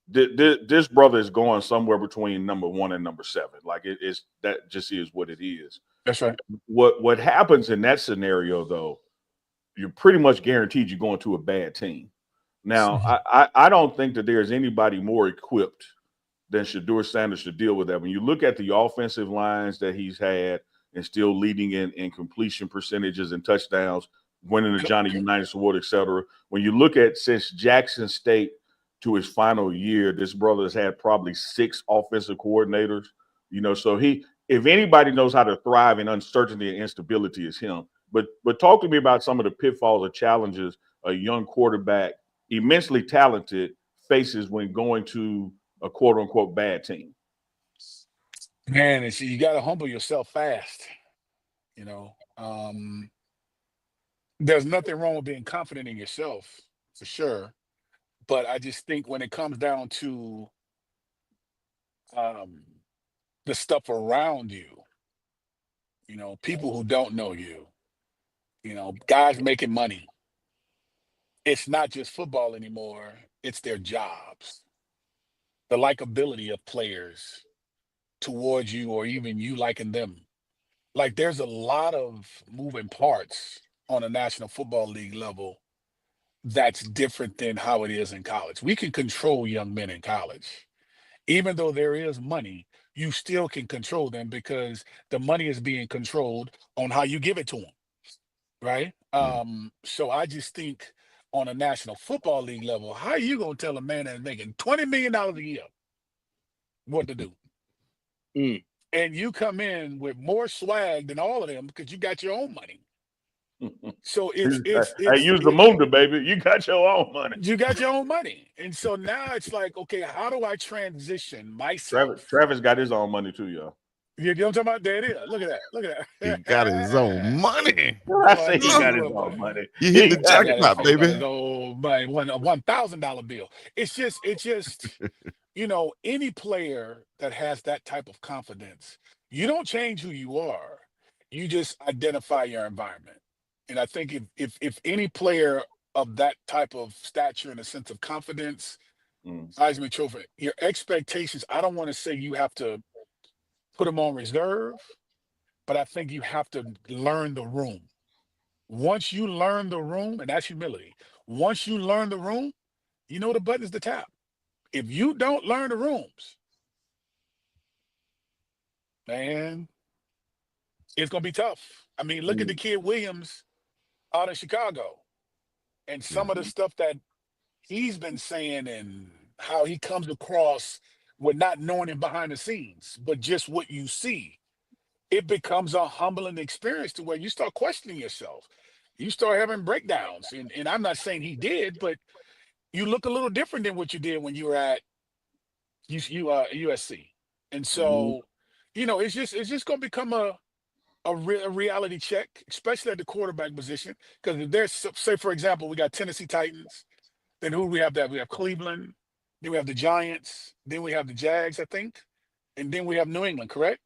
This brother is going somewhere between number 1 and number 7. Like it's that just is what it is. That's right. What happens in that scenario, though, you're pretty much guaranteed you're going to a bad team. Now, I don't think that there's anybody more equipped than Shedeur Sanders to deal with that. When you look at the offensive lines that he's had and still leading in completion percentages and touchdowns, winning the Johnny Unitas Award, et cetera. When you look at since Jackson State to his final year, this brother has had probably 6 offensive coordinators. So if anybody knows how to thrive in uncertainty and instability, is him. But talk to me about some of the pitfalls or challenges a young quarterback, immensely talented, faces when going to a quote unquote bad team. Man, you got to humble yourself fast. There's nothing wrong with being confident in yourself, for sure. But I just think when it comes down to the stuff around you, people who don't know you, guys making money, it's not just football anymore. It's their jobs. The likability of players towards you, or even you liking them. Like, there's a lot of moving parts on a National Football League level that's different than how it is in college. We can control young men in college. Even though there is money, you still can control them because the money is being controlled on how you give it to them, right? So I just think on a National Football League level, how are you going to tell a man that's making $20 million a year what to do? And you come in with more swag than all of them because you got your own money. So it's use the Munda, baby. You got your own money. You got your own money. And so now it's like, okay, how do I transition myself? Travis got his own money too, y'all. You know what I'm talking about? There it is. Look at that. He got his own money. I say he got his own money. You hit the jackpot, baby. $1,000 bill. It's just any player that has that type of confidence, you don't change who you are. You just identify your environment. And I think if any player of that type of stature and a sense of confidence, Heisman Trophy, your expectations, I don't want to say you have to put them on reserve, but I think you have to learn the room. Once you learn the room, and that's humility, once you learn the room, you know the buttons to tap. If you don't learn the rooms, man, it's going to be tough. I mean, look at the kid Williams out of Chicago and some of the stuff that he's been saying and how he comes across with not knowing him behind the scenes, but just what you see. It becomes a humbling experience to where you start questioning yourself. You start having breakdowns. And I'm not saying he did, but you look a little different than what you did when you were at USC. And so, it's just going to become a reality check, especially at the quarterback position. Because if there's, say, for example, we got Tennessee Titans, then who do we have that? We have Cleveland, then we have the Giants, then we have the Jags, I think, and then we have New England, correct?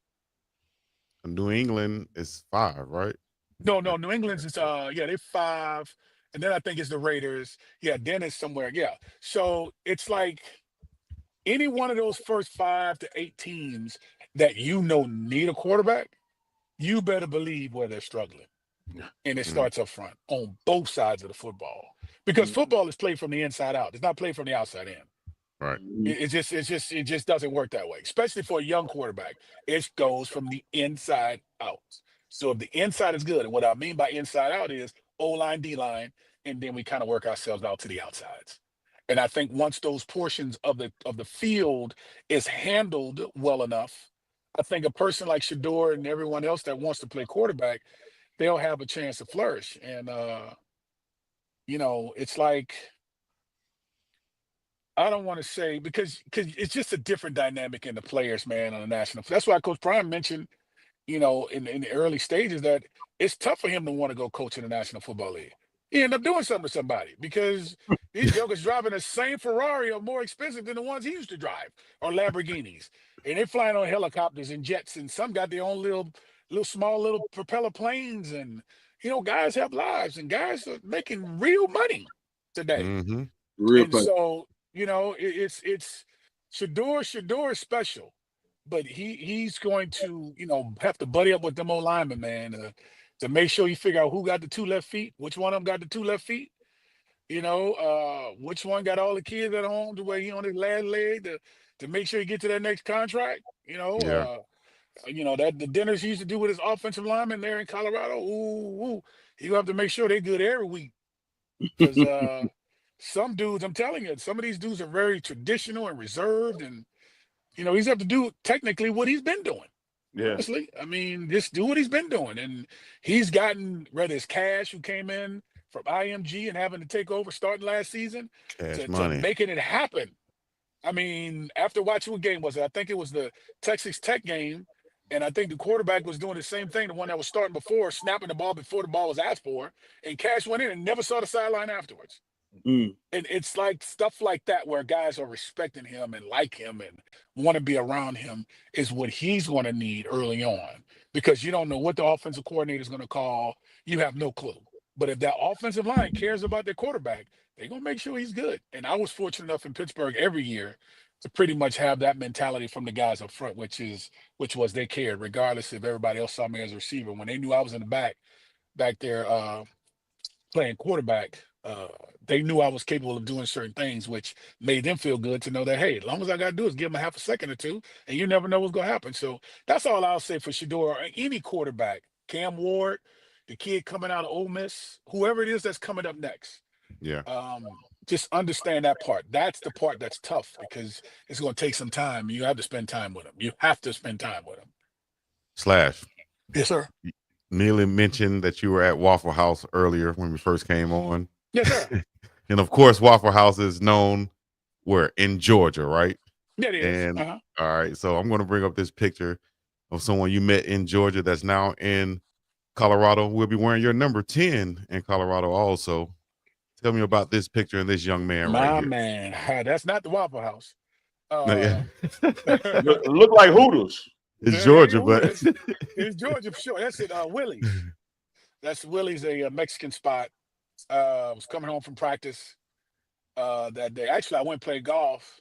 New England is 5, right? No, New England's is they're 5, and then I think it's the Raiders. Yeah, then it's somewhere. Yeah. So it's like any one of those first 5 to 8 teams that need a quarterback, you better believe where they're struggling. And it starts up front on both sides of the football. Because football is played from the inside out. It's not played from the outside in. Right. It just doesn't work that way, especially for a young quarterback. It goes from the inside out. So if the inside is good, and what I mean by inside out is O-line, D-line, and then we kind of work ourselves out to the outsides. And I think once those portions of the field is handled well enough, I think a person like Shador and everyone else that wants to play quarterback, they'll have a chance to flourish. And it's like, I don't want to say, because it's just a different dynamic in the players, man, on the national. That's why Coach Prime mentioned, in the early stages, that it's tough for him to want to go coach in the National Football League. He ended up doing something to somebody because these jokers driving the same Ferrari are more expensive than the ones he used to drive, or Lamborghinis. And they're flying on helicopters and jets, and some got their own little small little propeller planes. And, guys have lives, and guys are making real money today. Mm-hmm. Real And play. so, it's Shador is special, but he's going to, have to buddy up with them old linemen, man, to make sure you figure out who got the two left feet, which one of them got the two left feet, which one got all the kids at home to where he on his last leg to make sure he get to that next contract, Yeah. that the dinners he used to do with his offensive linemen there in Colorado. Ooh, he gonna have to make sure they good every week, because some dudes, I'm telling you, some of these dudes are very traditional and reserved, and he's have to do technically what he's been doing. Yeah. Honestly, I mean, just do what he's been doing, and he's gotten, whether it's Cash, who came in from IMG and having to take over starting last season, Cash to money. making it happen. I mean, after watching, what game was it? I think it was the Texas Tech game, and I think the quarterback was doing the same thing, the one that was starting before, snapping the ball before the ball was asked for, and Cash went in and never saw the sideline afterwards. Mm. And it's like stuff like that where guys are respecting him and like him and want to be around him is what he's going to need early on, because you don't know what the offensive coordinator is going to call. You have no clue. But if that offensive line cares about their quarterback, they're going to make sure he's good. And I was fortunate enough in Pittsburgh every year to pretty much have that mentality from the guys up front, which was they cared, regardless if everybody else saw me as a receiver. When they knew I was in the back there, playing quarterback, they knew I was capable of doing certain things, which made them feel good to know that, hey, as long as I got to do is give them a half a second or two, and you never know what's going to happen. So that's all I'll say for Shador, or any quarterback, Cam Ward, the kid coming out of Ole Miss, whoever it is that's coming up next. Yeah. Just understand that part. That's the part that's tough, because it's going to take some time. You have to spend time with them. You have to spend time with them. Slash. Yes, sir. Neely mentioned that you were at Waffle House earlier when we first came on. Yes, sir. And of course, Waffle House is known where in Georgia, right? Yeah, it is. And all right, so I'm going to bring up this picture of someone you met in Georgia that's now in Colorado. Will be wearing your number 10 in Colorado also. Tell me about this picture and this young man right here. Man, that's not the Waffle House. Look like Hooters. It's Georgia, but it's Georgia for sure. That's at Willie's. That's Willie's, a Mexican spot. Was coming home from practice that day. Actually, I went and played golf,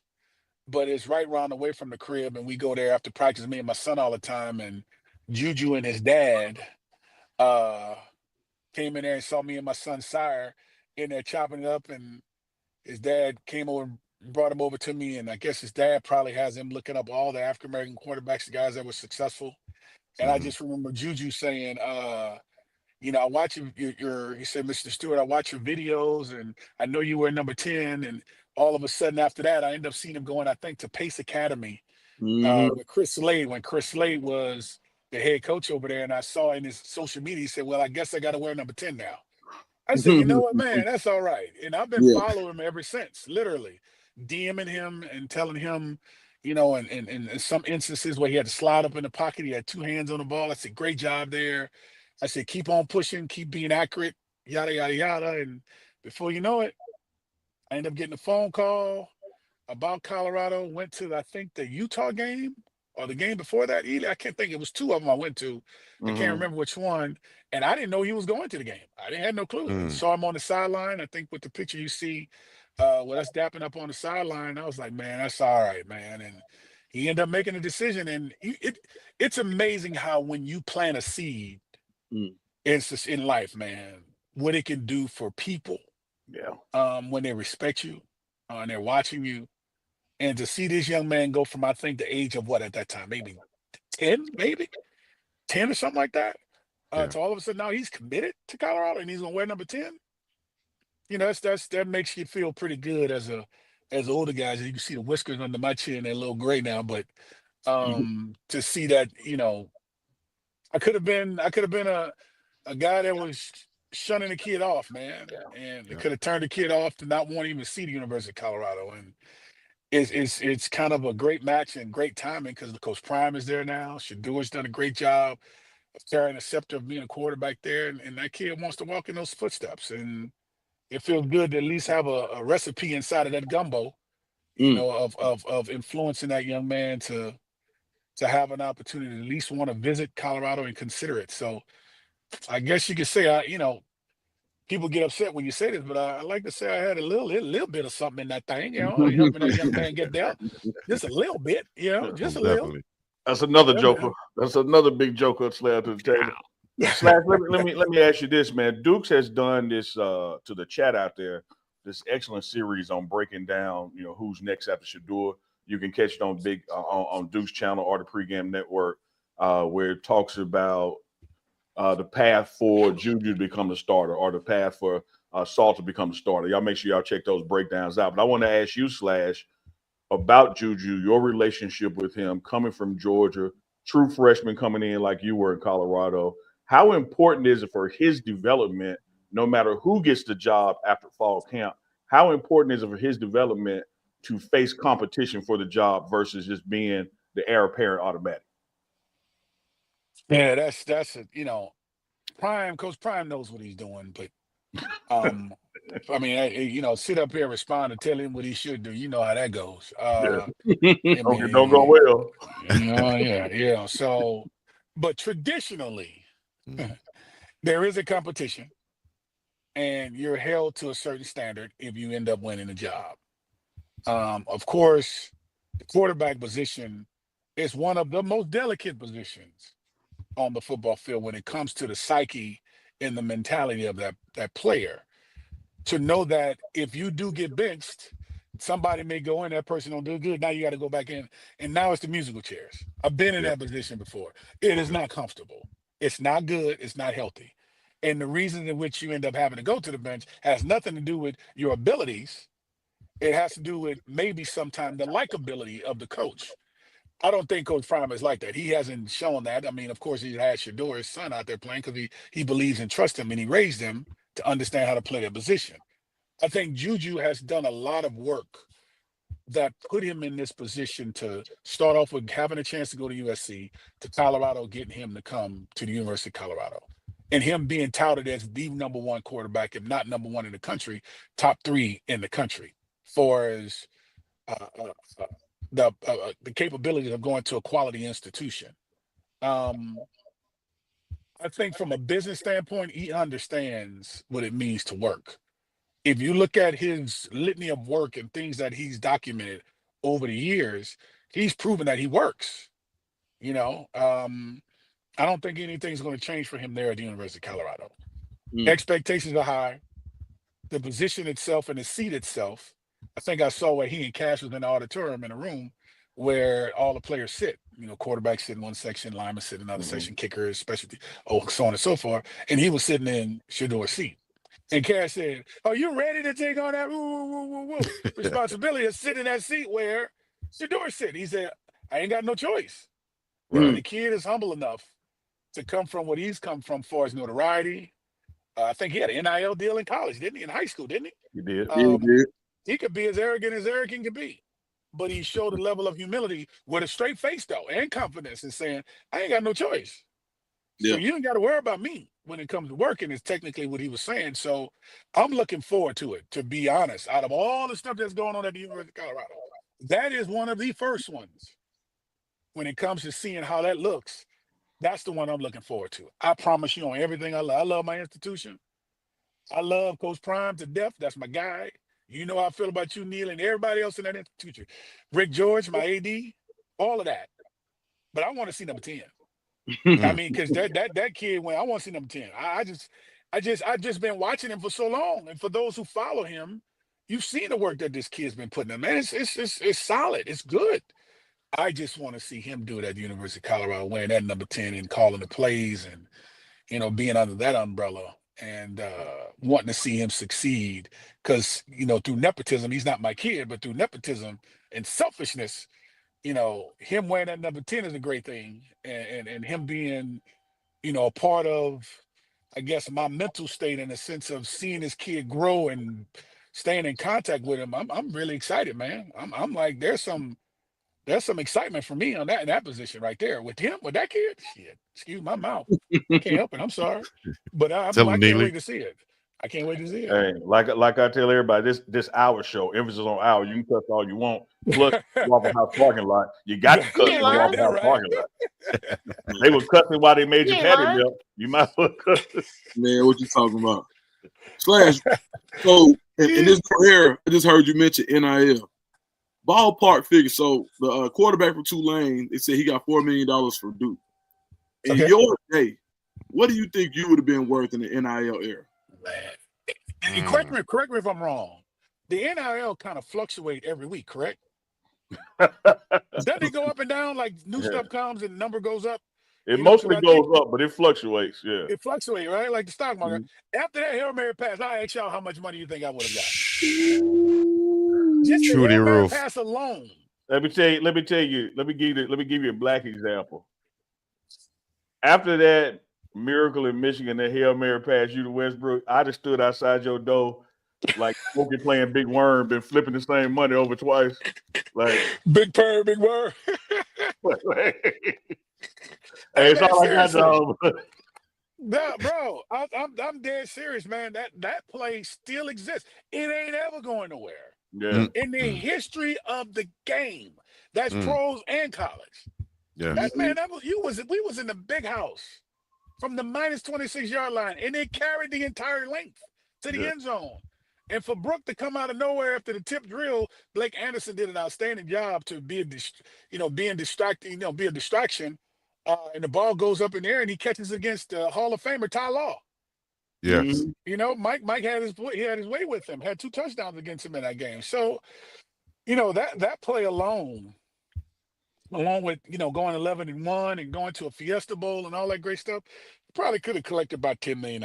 but it's right around the way from the crib, and we go there after practice, me and my son all the time. And Juju and his dad came in there and saw me and my son Sire in there chopping it up, and his dad came over and brought him over to me, and I guess his dad probably has him looking up all the African American quarterbacks, the guys that were successful. And I just remember Juju saying, I watch he said, Mr. Stewart, I watch your videos, and I know you were number 10. And all of a sudden after that, I ended up seeing him going, I think, to Pace Academy with Chris Slade, when Chris Slade was the head coach over there. And I saw in his social media, he said, well, I guess I got to wear number 10 now. I said, you know what, man, that's all right. And I've been following him ever since, literally DMing him and telling him, and in some instances where he had to slide up in the pocket, he had two hands on the ball. I said, great job there. I said, keep on pushing, keep being accurate, yada, yada, yada. And before you know it, I ended up getting a phone call about Colorado, went to, I think, the Utah game or the game before that. I can't think. It was two of them I went to. I can't remember which one. And I didn't know he was going to the game. I didn't have no clue. And saw him on the sideline. I think with the picture you see, with us dapping up on the sideline, I was like, man, that's all right, man. And he ended up making a decision. And it's amazing how when you plant a seed, it's just in life, man, what it can do for people. Yeah. When they respect you, and they're watching you. And to see this young man go from, I think, the age of what at that time, maybe 10 or something like that, to all of a sudden now he's committed to Colorado and he's gonna wear number 10. That makes you feel pretty good as older guys. You can see the whiskers under my chin, they're a little gray now, but to see that, I could have been a guy that was shunning the kid off, man, and it could have turned the kid off to not want to even see the University of Colorado. And it's kind of a great match and great timing because Coach Prime is there now. Shador's done a great job of carrying the scepter of being a quarterback there, and that kid wants to walk in those footsteps. And it feels good to at least have a recipe inside of that gumbo, of influencing that young man to have an opportunity to at least want to visit Colorado and consider it. So I guess you could say, people get upset when you say this, but I like to say I had a little bit of something in that thing, helping that young man get there. Just a little bit, just a little. That's another joker. That's another big joker slab to the table. Slash, let me ask you this, man. Dukes has done this to the chat out there, this excellent series on breaking down, who's next after Shador. You can catch it on on Duke's channel or the Pregame Network, where it talks about the path for Juju to become the starter or the path for Saul to become the starter. Y'all make sure y'all check those breakdowns out. But I want to ask you, Slash, about Juju, your relationship with him coming from Georgia, true freshman coming in like you were in Colorado. How important is it for his development, no matter who gets the job after fall camp? How important is it for his development to face competition for the job versus just being the heir apparent automatic? Yeah, that's Prime. Coach Prime knows what he's doing, but I mean, sit up here, respond, and tell him what he should do. You know how that goes. Okay, don't go well. Yeah. So, but traditionally, there is a competition, and you're held to a certain standard if you end up winning the job. Of course, the quarterback position is one of the most delicate positions on the football field when it comes to the psyche and the mentality of that player. To know that if you do get benched, somebody may go in, that person don't do good. Now you got to go back in, and now it's the musical chairs. I've been in that position before. It is not comfortable. It's not good. It's not healthy. And the reason in which you end up having to go to the bench has nothing to do with your abilities. It has to do with maybe sometimes the likability of the coach. I don't think Coach Prime is like that. He hasn't shown that. I mean, of course, he had Shador, his son, out there playing because he believes and trusts him, and he raised him to understand how to play that position. I think Juju has done a lot of work that put him in this position to start off with having a chance to go to USC, to Colorado, getting him to come to the University of Colorado, and him being touted as the number one quarterback, if not number one in the country, top three in the country, for his the capabilities of going to a quality institution. I think from a business standpoint, he understands what it means to work. If you look at his litany of work and things that he's documented over the years, he's proven that he works. I don't think anything's going to change for him there at the University of Colorado. Expectations are high. The position itself and the seat itself, I think I saw where he and Cash was in the auditorium in a room where all the players sit. Quarterbacks sit in one section, linemen sit in another section, kickers, specialty, so on and so forth. And he was sitting in Shador's seat. And Cash said, "Are you ready to take on that responsibility of sitting in that seat where Shador's sitting?" He said, "I ain't got no choice." Right. The kid is humble enough to come from what he's come from, far as notoriety. I think he had an NIL deal in college, didn't he? In high school, didn't he? He did. He did. He could be as arrogant can be, but he showed a level of humility with a straight face, though, and confidence in saying, "I ain't got no choice." So you ain't got to worry about me when it comes to working, is technically what he was saying. So I'm looking forward to it, to be honest. Out of all the stuff that's going on at the University of Colorado, that is one of the first ones. When it comes to seeing how that looks, that's the one I'm looking forward to. I promise you on everything I love. I love my institution. I love Coach Prime to death. That's my guy. You know how I feel about you, Neil, and everybody else in that institution. Rick George, my AD, all of that. But I want to see number 10. I mean, because that kid went, I want to see number 10. I just been watching him for so long. And for those who follow him, you've seen the work that this kid's been putting in. Man, it's solid. It's good. I just want to see him do it at the University of Colorado, wearing that number 10 and calling the plays and, being under that umbrella and wanting to see him succeed. Because, through nepotism, he's not my kid, but through nepotism and selfishness, you know, him wearing that number 10 is a great thing, and him being, you know, a part of, I guess, my mental state in the sense of seeing this kid grow and staying in contact with him. I'm really excited, man. I'm like, there's some excitement for me on that in that position right there with him, with that kid. Shit, excuse my mouth. I can't help it. I'm sorry, but I Tell him, can't Neely. wait to see it. I can't wait to see it. Hey, like I tell everybody, this hour show, emphasis on hour. You can cuss all you want. Plus, Waffle House parking lot. You got to cuss in the Waffle House parking lot. They were cussing while they made you patty milk. You might as well cuss. Man, what you talking about? Slash. So in this here, I just heard you mention NIL. Ballpark figure. So the quarterback from Tulane, they said he got $4 million from Duke. In your day, what do you think you would have been worth in the NIL era? Man. Correct me if I'm wrong. The NIL kind of fluctuate every week, correct? Doesn't it go up and down like new stuff comes and the number goes up? It mostly goes up, but it fluctuates. Yeah, it fluctuates, right? Like the stock market. After that Hail Mary pass, I ask y'all how much money you think I would have got. Just the Hail Mary pass alone. Let me tell you. Let me give you a black example. After that miracle in Michigan, that Hail Mary pass you to Westbrook, I just stood outside your door like Smokey playing Big Worm, been flipping the same money over twice. Like big purr, big worm. Hey, it's all I got, dog. No, bro, I'm dead serious, man. That play still exists. It ain't ever going nowhere. Yeah. In the history of the game, that's pros and college. Yeah. We was in the big house from the minus 26-yard line, and it carried the entire length to the end zone. And for Brooke to come out of nowhere after the tip drill, Blake Anderson did an outstanding job to be a distraction. And the ball goes up in the air, and he catches against Hall of Famer Ty Law. Yes. You know, Mike had his way with him. Had 2 touchdowns against him in that game. So, you know, that play along with, you know, going 11-1 and going to a Fiesta Bowl and all that great stuff, probably could have collected about $10 million.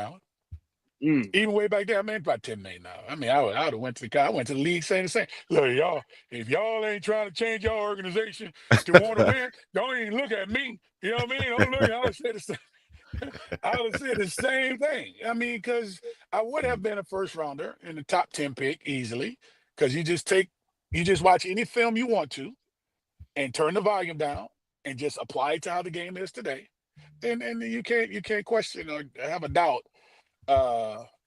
Even way back there, I mean, about $10 million. I mean, I would have went to the league saying the same. Look, y'all, if y'all ain't trying to change your organization to want to win, don't even look at me. You know what I mean? Don't look. I would say the same. I would say the same thing. I mean, because I would have been a first rounder in the top 10 pick easily. Because you just watch any film you want to, and turn the volume down, and just apply it to how the game is today. And you can't question or have a doubt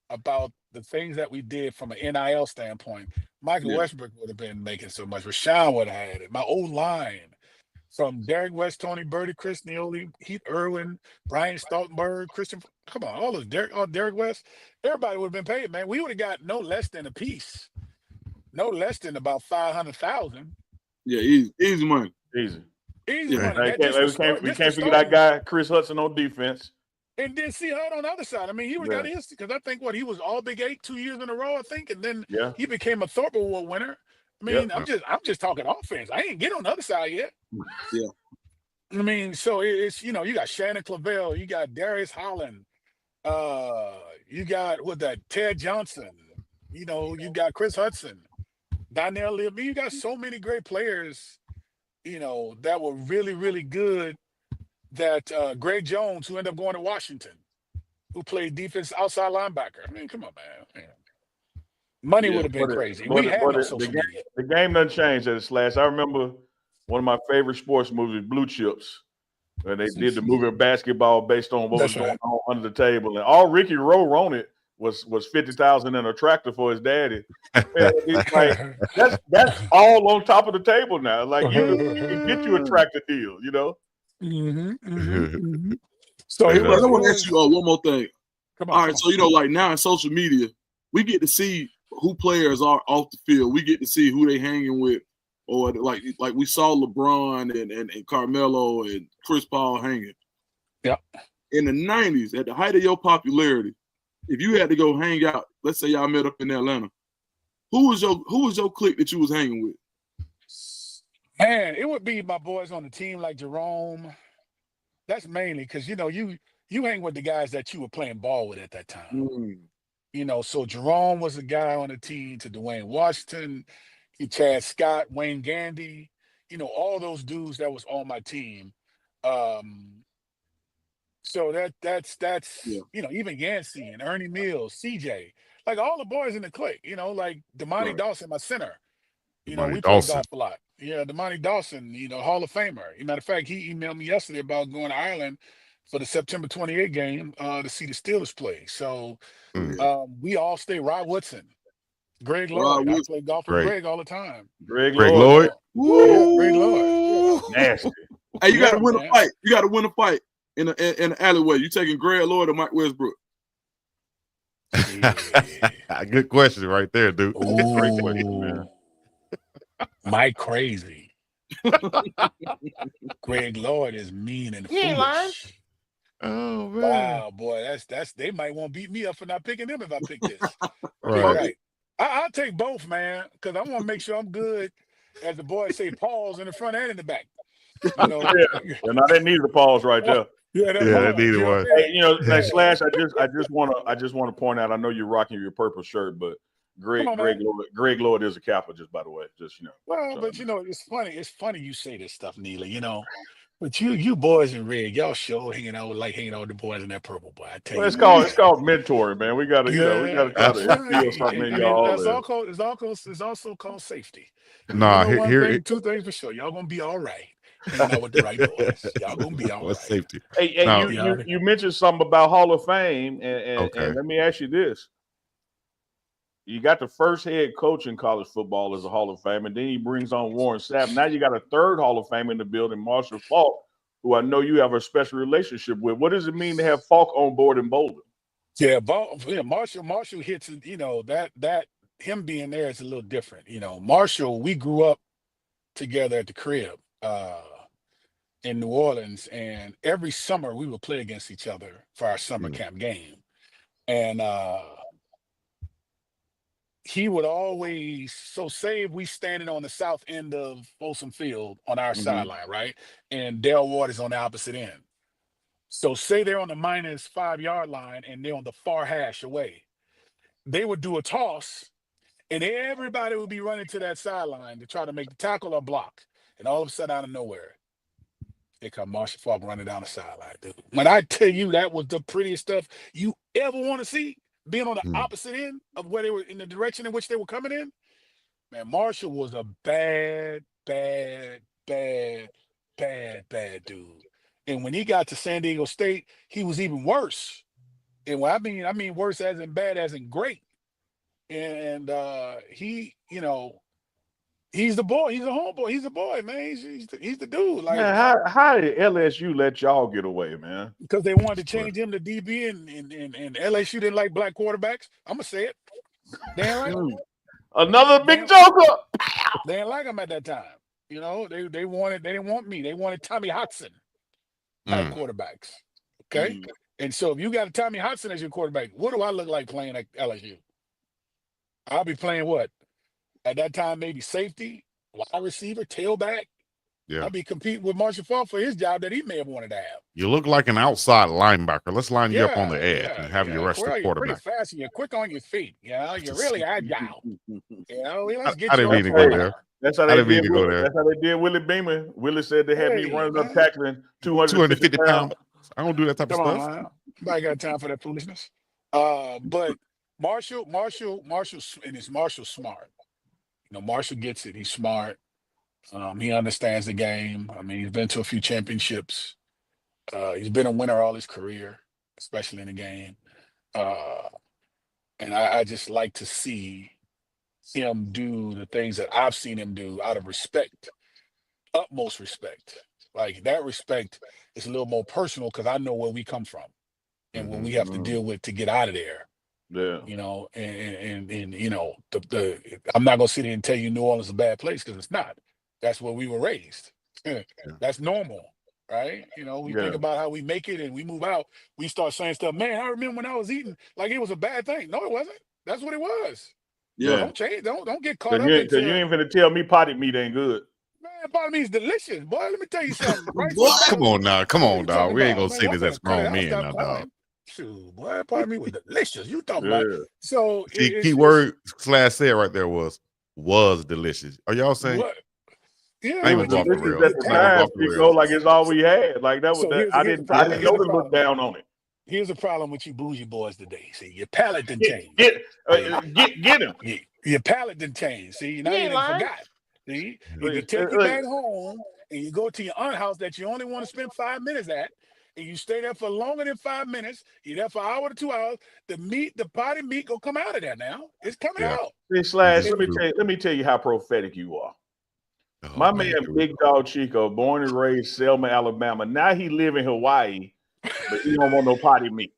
about the things that we did from an NIL standpoint. Michael Westbrook would have been making so much. Rashawn would have had it. My old line from Derek West, Tony Birdie, Chris Neely, Heath Irwin, Brian Stoltenberg, Christian. Come on, all those Derek West. Everybody would have been paid, man. We would have got no less than a piece, no less than about 500,000. Yeah, easy money. Easy money. We can't forget that guy Chris Hudson on defense. And then see Hud on the other side. I mean, he would have got his, because I think he was all Big 8 2 years in a row, I think, and then he became a Thorpe Award winner. I mean, I'm just talking offense. I ain't get on the other side yet. Yeah. I mean, so it's, you know, you got Shannon Clavel, you got Darius Holland, you got Ted Johnson, you know, you got Chris Hudson, Donnell Lee. I mean, you got so many great players, you know, that were really, really good. That Greg Jones, who ended up going to Washington, who played defense outside linebacker. I mean, come on, man. Money would have been crazy. We had no social media. The game doesn't change at Slash. I remember one of my favorite sports movies, Blue Chips, where they did the movie of basketball based on what was going on under the table, and all Ricky wrote on it was $50,000 in a tractor for his daddy. It's like that's all on top of the table now. Like you can get you a tractor deal, you know. So I want to ask you one more thing. All right, so you know, like now in social media, we get to see who players are off the field. We get to see who they hanging with, or like we saw LeBron and Carmelo and Chris Paul hanging. Yeah. In the 90s, at the height of your popularity, if you had to go hang out, let's say y'all met up in Atlanta, who was your clique that you was hanging with? Man, it would be my boys on the team like Jerome. That's mainly because, you know, you hang with the guys that you were playing ball with at that time. You know, so Jerome was a guy on the team to Dwayne Washington, Chad Scott, Wayne Gandy, all those dudes that was on my team. So that's even Yancey and Ernie Mills, CJ, like all the boys in the clique, like Damani Dawson, my center. Damani We play Dawson. golf a lot. Yeah, Damani Dawson, Hall of Famer. Matter of fact, he emailed me yesterday about going to Ireland for the September 28 game to see the Steelers play. So we all stay. Rod Woodson, Greg Lloyd. I play golf with Greg all the time. Greg Lloyd. Yeah, Greg Lloyd. Yeah. Nasty. Hey, you got to win a fight. You got to win a fight in an alleyway. You taking Greg Lloyd or Mike Westbrook? Good question right there, dude. Great question, man. Mike crazy. Greg Lloyd is mean and foolish. Oh man! Wow, boy, that's they might want to beat me up for not picking them if I pick this. Right. I'll take both, man, because I want to make sure I'm good. As the boys say, pause in the front and in the back. Yeah, now they need the pause right there. Yeah, they need one. Hey, Slash, I just want to point out. I know you're rocking your purple shirt, but Greg Lloyd is a Kappa, just by the way. Well, but it's funny. It's funny you say this stuff, Neely. But you boys in red, y'all sure hanging out with the boys in that purple, boy. I tell you, it's called mentoring, man. We gotta try to instill something in y'all. It's also called safety. Nah, two things for sure. Y'all gonna be all right. Hanging out with the right boys. Y'all gonna be all right. Safety. Hey, you mentioned something about Hall of Fame, and let me ask you this. You got the first head coach in college football as a Hall of Fame, and then he brings on Warren Sapp. Now you got a third Hall of Fame in the building, Marshall Faulk, who I know you have a special relationship with. What does it mean to have Faulk on board in Boulder? Yeah, Marshall hits, that him being there is a little different. Marshall, we grew up together at the crib in New Orleans, and every summer we would play against each other for our summer camp game. And he would always, say if we standing on the south end of Folsom Field on our sideline, right? And Dale Ward is on the opposite end. So say they're on the minus 5 yard line and they're on the far hash away. They would do a toss and everybody would be running to that sideline to try to make the tackle or block. And all of a sudden, out of nowhere, here come Marshall Faulk running down the sideline, dude. When I tell you that was the prettiest stuff you ever want to see, being on the opposite end of where they were, in the direction in which they were coming in, man, Marshall was a bad dude. And when he got to San Diego State, he was even worse. And when I mean worse as in bad as in great. And he, he's the boy. He's a homeboy. He's a boy, man. He's the dude. Like, man, how did LSU let y'all get away, man? Because they wanted to change him to DB, and LSU didn't like black quarterbacks. I'm gonna say it. They didn't like him. Another big joker. They didn't like him at that time. They didn't want me. They wanted Tommy Hudson type quarterbacks. Okay. And so if you got a Tommy Hudson as your quarterback, what do I look like playing at LSU? I'll be playing what? At that time, maybe safety, wide receiver, tailback. Yeah. I'll be competing with Marshall Faulk for his job that he may have wanted to have. You look like an outside linebacker. Let's line you up on the edge and have you rush the quarterback. You're pretty fast and you're quick on your feet. You're really agile. Let's get I didn't mean to go there. That's how they did Willie Beeman. Willie said they had me running up tackling 250 pounds. I don't do that type of stuff. Man. Nobody got time for that foolishness. But Marshall smart. Marshall gets it. He's smart. He understands the game. I mean, he's been to a few championships. He's been a winner all his career, especially in the game. And I just like to see him do the things that I've seen him do out of respect, utmost respect. Like, that respect is a little more personal because I know where we come from and what we have to deal with to get out of there. Yeah. I'm not gonna sit here and tell you New Orleans is a bad place because it's not. That's where we were raised. That's normal, right? We think about how we make it and we move out. We start saying stuff. Man, I remember when I was eating like it was a bad thing. No, it wasn't. That's what it was. Yeah. Don't change. Don't get caught up. You ain't finna tell me potted meat ain't good. Man, potted meat is delicious, boy. Let me tell you something. Right? Come on now. Come on, dog. We ain't gonna say this as grown men now, dog. Shoot, boy, pardon me, was delicious. You talking about? So key word / said right there was delicious. Are y'all saying Yeah, I ain't gonna go off the This is rails. at the I'm not gonna go time, off the Pico, rails. like it's all we had. Like that was So that. I didn't know to look down on it. Here's a problem with you bougie boys today. See, your palate didn't change. Get him. Your palate didn't change. See, now He you ain't done lying. forgot. See, if you take you back home and you go to your aunt house that you only want to spend 5 minutes at, and you stay there for longer than 5 minutes, you're there for an hour to 2 hours, the potty meat gonna come out of there now. It's coming out. Hey, Slash, let me tell you how prophetic you are. My man, Big Dog Chico, born and raised Selma, Alabama. Now he live in Hawaii, but he don't want no potty meat.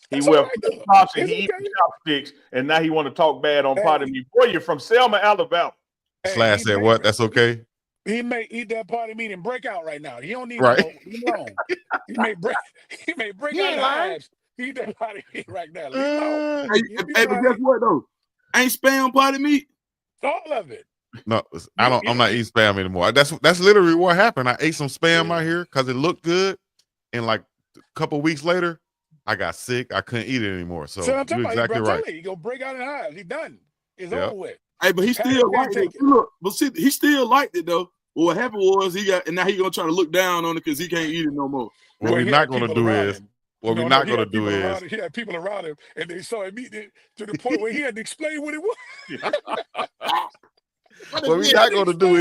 He wear flip-flops and he eat chopsticks, and now he want to talk bad on potty meat. Boy, you're from Selma, Alabama. Slash said what? That's okay. He may eat that potty meat and break out right now. He don't need right. No more. Leave him alone. He may break out the hives. Eat that potty meat right now. Leave him alone. Hey, but guess what though? Ain't spam potty meat. All of it. No, I'm not eating spam anymore. That's literally what happened. I ate some spam out here because it looked good, and like a couple weeks later, I got sick. I couldn't eat it anymore. So I'm talking you're exactly right. He gonna break out in hives. He done. It's over with. Hey, but he still liked it. Look, but see, he still liked it though. Well, what happened was and now he gonna try to look down on it because he can't eat it no more. What we're not gonna do is. He had people around him, and they saw him eat it to the point where he had to explain what it was. What we're not going to do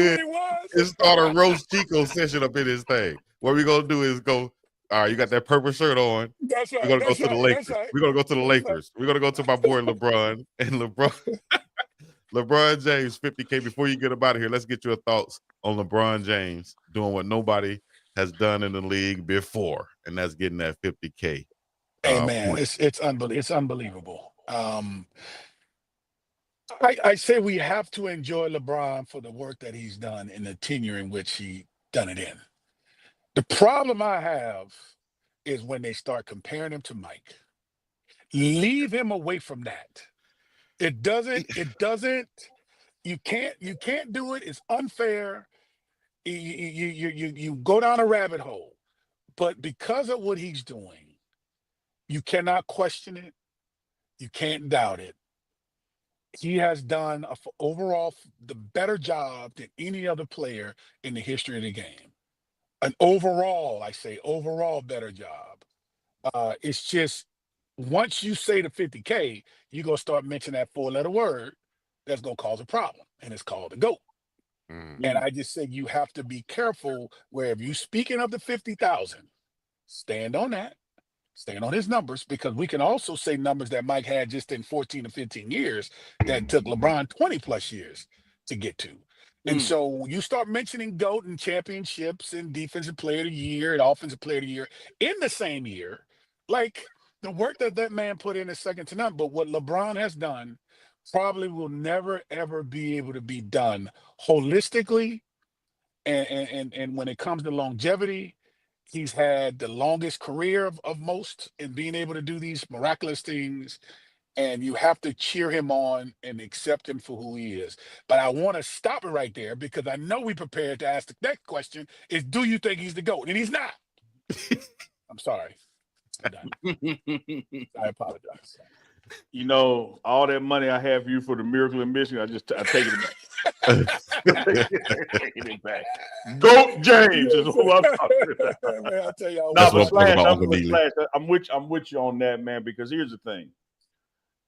is start a roast Chico session up in this thing. What we're going to do is go, all right, you got that purple shirt on. That's right. We're going to go to the Lakers. We're going to go to the Lakers. We're going to go to my boy LeBron. And LeBron James, 50K. Before you get up out of here, let's get your thoughts on LeBron James doing what nobody has done in the league before, and that's getting that 50K. Hey, man, it's unbelievable. I say we have to enjoy LeBron for the work that he's done in the tenure in which he done it in. The problem I have is when they start comparing him to Mike. Leave him away from that. It doesn't, you can't do it. It's unfair. You go down a rabbit hole. But because of what he's doing, you cannot question it. You can't doubt it. He has done overall the better job than any other player in the history of the game. An overall better job. It's just once you say the 50K, you're going to start mentioning that 4-letter word that's going to cause a problem, and it's called the GOAT. And I just say you have to be careful where if you're speaking of the 50,000, stand on that. Stand on his numbers, because we can also say numbers that Mike had just in 14 or 15 years that took LeBron 20 plus years to get to. And so you start mentioning GOAT and championships and defensive player of the year and offensive player of the year in the same year, like the work that man put in is second to none. But what LeBron has done probably will never, ever be able to be done holistically. And when it comes to longevity, he's had the longest career of most in being able to do these miraculous things, and you have to cheer him on and accept him for who he is. But I want to stop it right there because I know we prepared to ask the next question is, do you think he's the GOAT? And he's not. I'm sorry. I'm done. I apologize. You know, all that money I have for you for the Miracle in Michigan, I take it back. GOAT James is who I'm talking about. Man, I'll tell y'all. That's what I'm talking about, Uncle Neely. I'm with you on that, man, because here's the thing.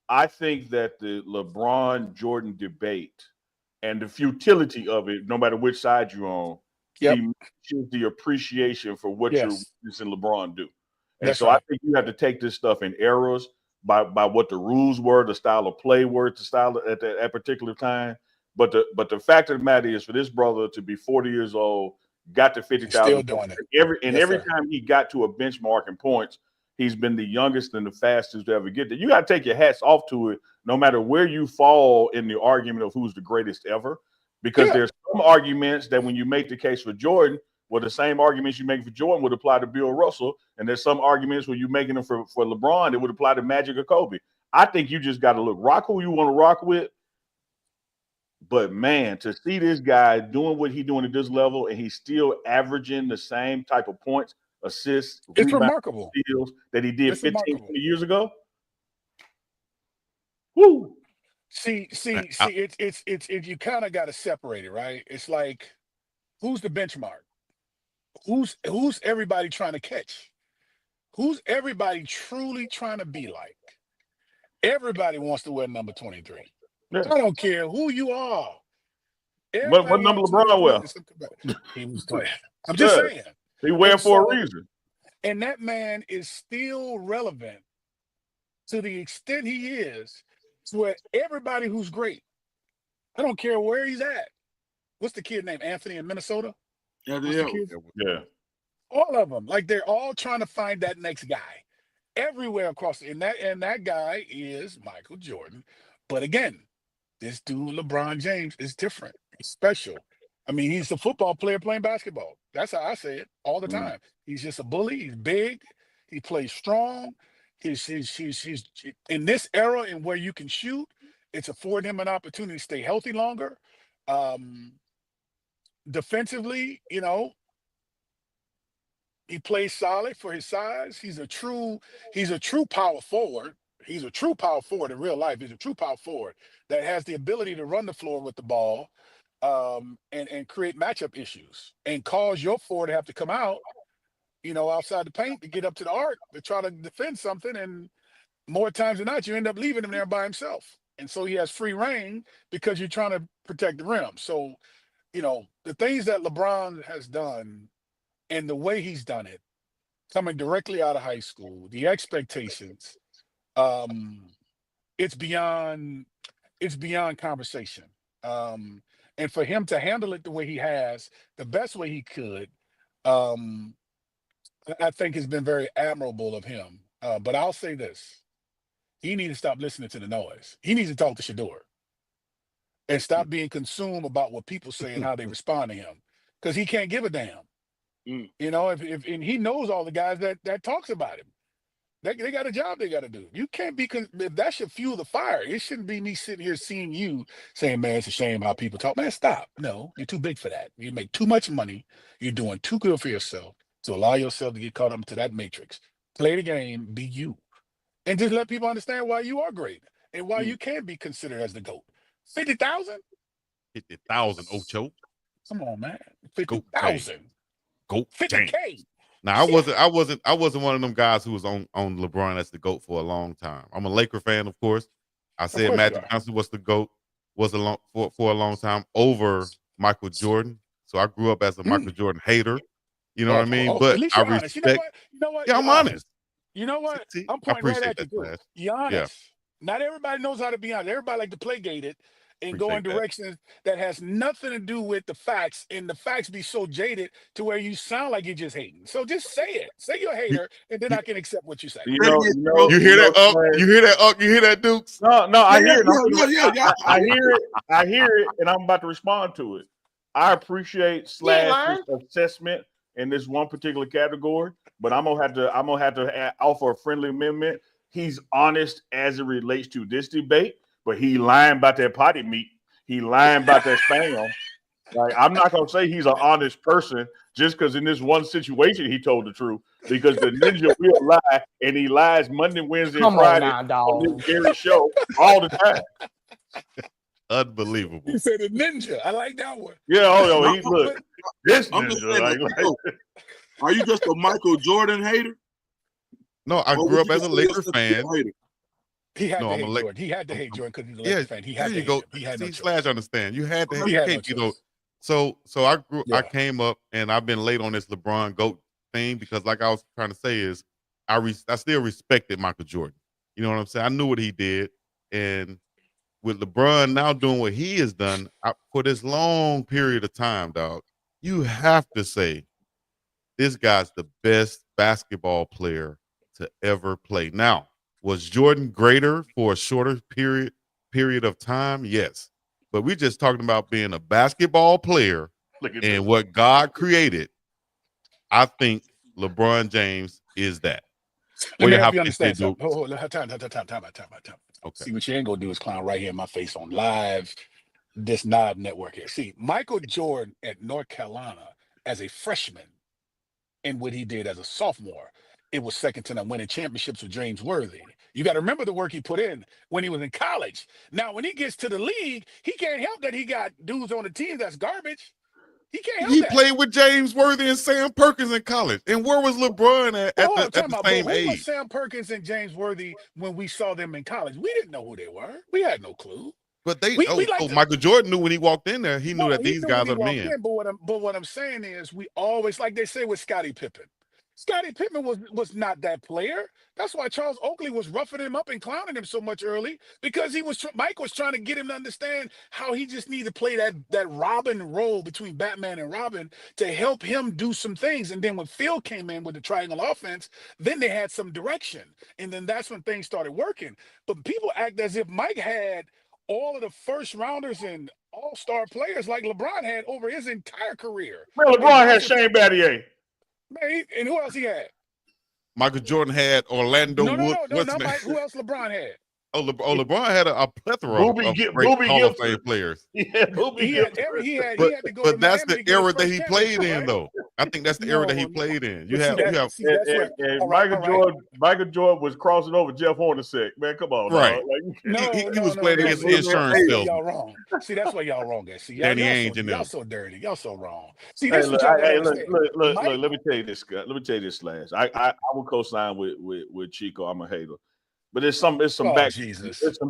I think that the LeBron Jordan debate and the futility of it, no matter which side you're on, the appreciation for what you're witnessing LeBron do. And so I think you have to take this stuff in eras by what the rules were, the style of play were, the style at that particular time. But the fact of the matter is, for this brother to be 40 years old, got to 50,000, still doing it. Every time he got to a benchmark in points, he's been the youngest and the fastest to ever get there. You got to take your hats off to it, no matter where you fall in the argument of who's the greatest ever. Because there's some arguments that when you make the case for Jordan, well, the same arguments you make for Jordan would apply to Bill Russell. And there's some arguments where you're making them for LeBron that would apply to Magic or Kobe. I think you just got to rock who you want to rock with. But, man, to see this guy doing what he's doing at this level and he's still averaging the same type of points, assists, it's remarkable steals that he did 15, 20 years ago. Woo! See, it's you kind of got to separate it, right? It's like Who's the benchmark? Who's everybody trying to catch? Who's everybody truly trying to be like? Everybody wants to wear number 23. Yeah. I don't care who you are. What number LeBron wear? He was playing. I'm just saying. He wear for a reason. And that man is still relevant to the extent he is, to where everybody who's great, I don't care where he's at. What's the kid named Anthony in Minnesota? Yeah. All of them. Like they're all trying to find that next guy everywhere across. And that guy is Michael Jordan. But again, this dude, LeBron James, is different. He's special. I mean, he's a football player playing basketball. That's how I say it all the time. He's just a bully. He's big. He plays strong. He's in this era and where you can shoot, it's affording him an opportunity to stay healthy longer. Defensively, you know, he plays solid for his size. He's a true power forward. He's a true power forward in real life. He's a true power forward that has the ability to run the floor with the ball, and create matchup issues and cause your forward to have to come out, you know, outside the paint to get up to the arc to try to defend something. And more times than not, you end up leaving him there by himself. And so he has free reign because you're trying to protect the rim. So, you know, the things that LeBron has done and the way he's done it, coming directly out of high school, the expectations, it's beyond conversation. And for him to handle it the way he has, the best way he could, I think has been very admirable of him. But I'll say this. He needs to stop listening to the noise. He needs to talk to Shador and stop being consumed about what people say and how they respond to him, because he can't give a damn. You know, if and he knows all the guys that talks about him. They got a job they got to do. You can't be, if that should fuel the fire. It shouldn't be me sitting here seeing you saying, man, it's a shame how people talk. Man, stop. No, you're too big for that. You make too much money. You're doing too good for yourself to allow yourself to get caught up into that matrix. Play the game, be you. And just let people understand why you are great and why you can be considered as the GOAT. 50,000? 50,000, Ocho. Come on, man. 50,000. GOAT. 50K. Now, I wasn't one of them guys who was on LeBron as the GOAT for a long time. I'm a Laker fan, of course. I said Magic Johnson was the GOAT for a long time over Michael Jordan. So I grew up as a Michael Jordan hater. You know what I mean? But I respect. You know what? Yeah, I'm honest. You know what? See, I'm pointing right at you. That, You're honest. Yeah. Not everybody knows how to be honest. Everybody like to play gated and go in directions that has nothing to do with the facts, and the facts be so jaded to where you sound like you're just hating. So just say it. Say you're a hater, and then I can accept what you say. You hear that? You hear that, Dukes? No, I hear it. I hear it, and I'm about to respond to it. I appreciate Slash's assessment in this one particular category, but I'm gonna have to offer a friendly amendment. He's honest as it relates to this debate, but he lying about that potty meat. He lying about that spam. Like, I'm not gonna say he's an honest person just because in this one situation he told the truth. Because the ninja will lie, and he lies Monday, Wednesday, and Friday on this very show all the time. Unbelievable. You said the ninja. I like that one. Yeah, he look. This ninja. Are you just a Michael Jordan hater? No, I grew up as a Lakers fan. He had to hate Jordan. He had to hate Jordan because he's a Lakers fan. He had to hate him. He had no choice. Slash understand. You had to hate, you know. So I came up, and I've been late on this LeBron GOAT thing because, like I was trying to say, is I still respected Michael Jordan. You know what I'm saying? I knew what he did, and with LeBron now doing what he has done for this long period of time, dog, you have to say this guy's the best basketball player to ever play. Now, was Jordan greater for a shorter period of time? Yes. But we're just talking about being a basketball player and what God created. I think LeBron James is that. Let me help you understand something. Hold on. Time. Okay. See, what you ain't gonna do is clown right here in my face on live, this Knob Network here. See, Michael Jordan at North Carolina as a freshman and what he did as a sophomore, it was second to none. Winning championships with James Worthy. You got to remember the work he put in when he was in college. Now, when he gets to the league, he can't help that he got dudes on the team that's garbage. He can't help He that. played with James Worthy and Sam Perkins in college. And where was LeBron at the same who age? was Sam Perkins and James Worthy when we saw them in college? We didn't know who they were. We had no clue. But Michael Jordan knew when he walked in there. He knew that these guys are the men. But what I'm saying is, we always, like they say with Scottie Pippen. Scottie Pippen was not that player. That's why Charles Oakley was roughing him up and clowning him so much early, because Mike was trying to get him to understand how he just needed to play that Robin role between Batman and Robin to help him do some things. And then when Phil came in with the triangle offense, then they had some direction. And then that's when things started working. But people act as if Mike had all of the first rounders and all-star players like LeBron had over his entire career. Man, LeBron had Shane Battier. Man, and who else he had? Michael Jordan had Orlando Wood. No, not Mike. Who else LeBron had? LeBron had a plethora of great Hall of Fame players. Yeah, he had to go. But that's the era that he played in, though. I think that's the era that he played in. Michael Jordan was crossing over Jeff Hornacek. Man, come on, right? He was playing against the insurance salesman. Y'all wrong. See, that's why y'all wrong, guys. See, Danny Ainge and y'all so dirty. Y'all so wrong. See, this look. Let me tell you this, Scott. Let me tell you this, Slash. I would co-sign with Chico. I'm a hater. But there's some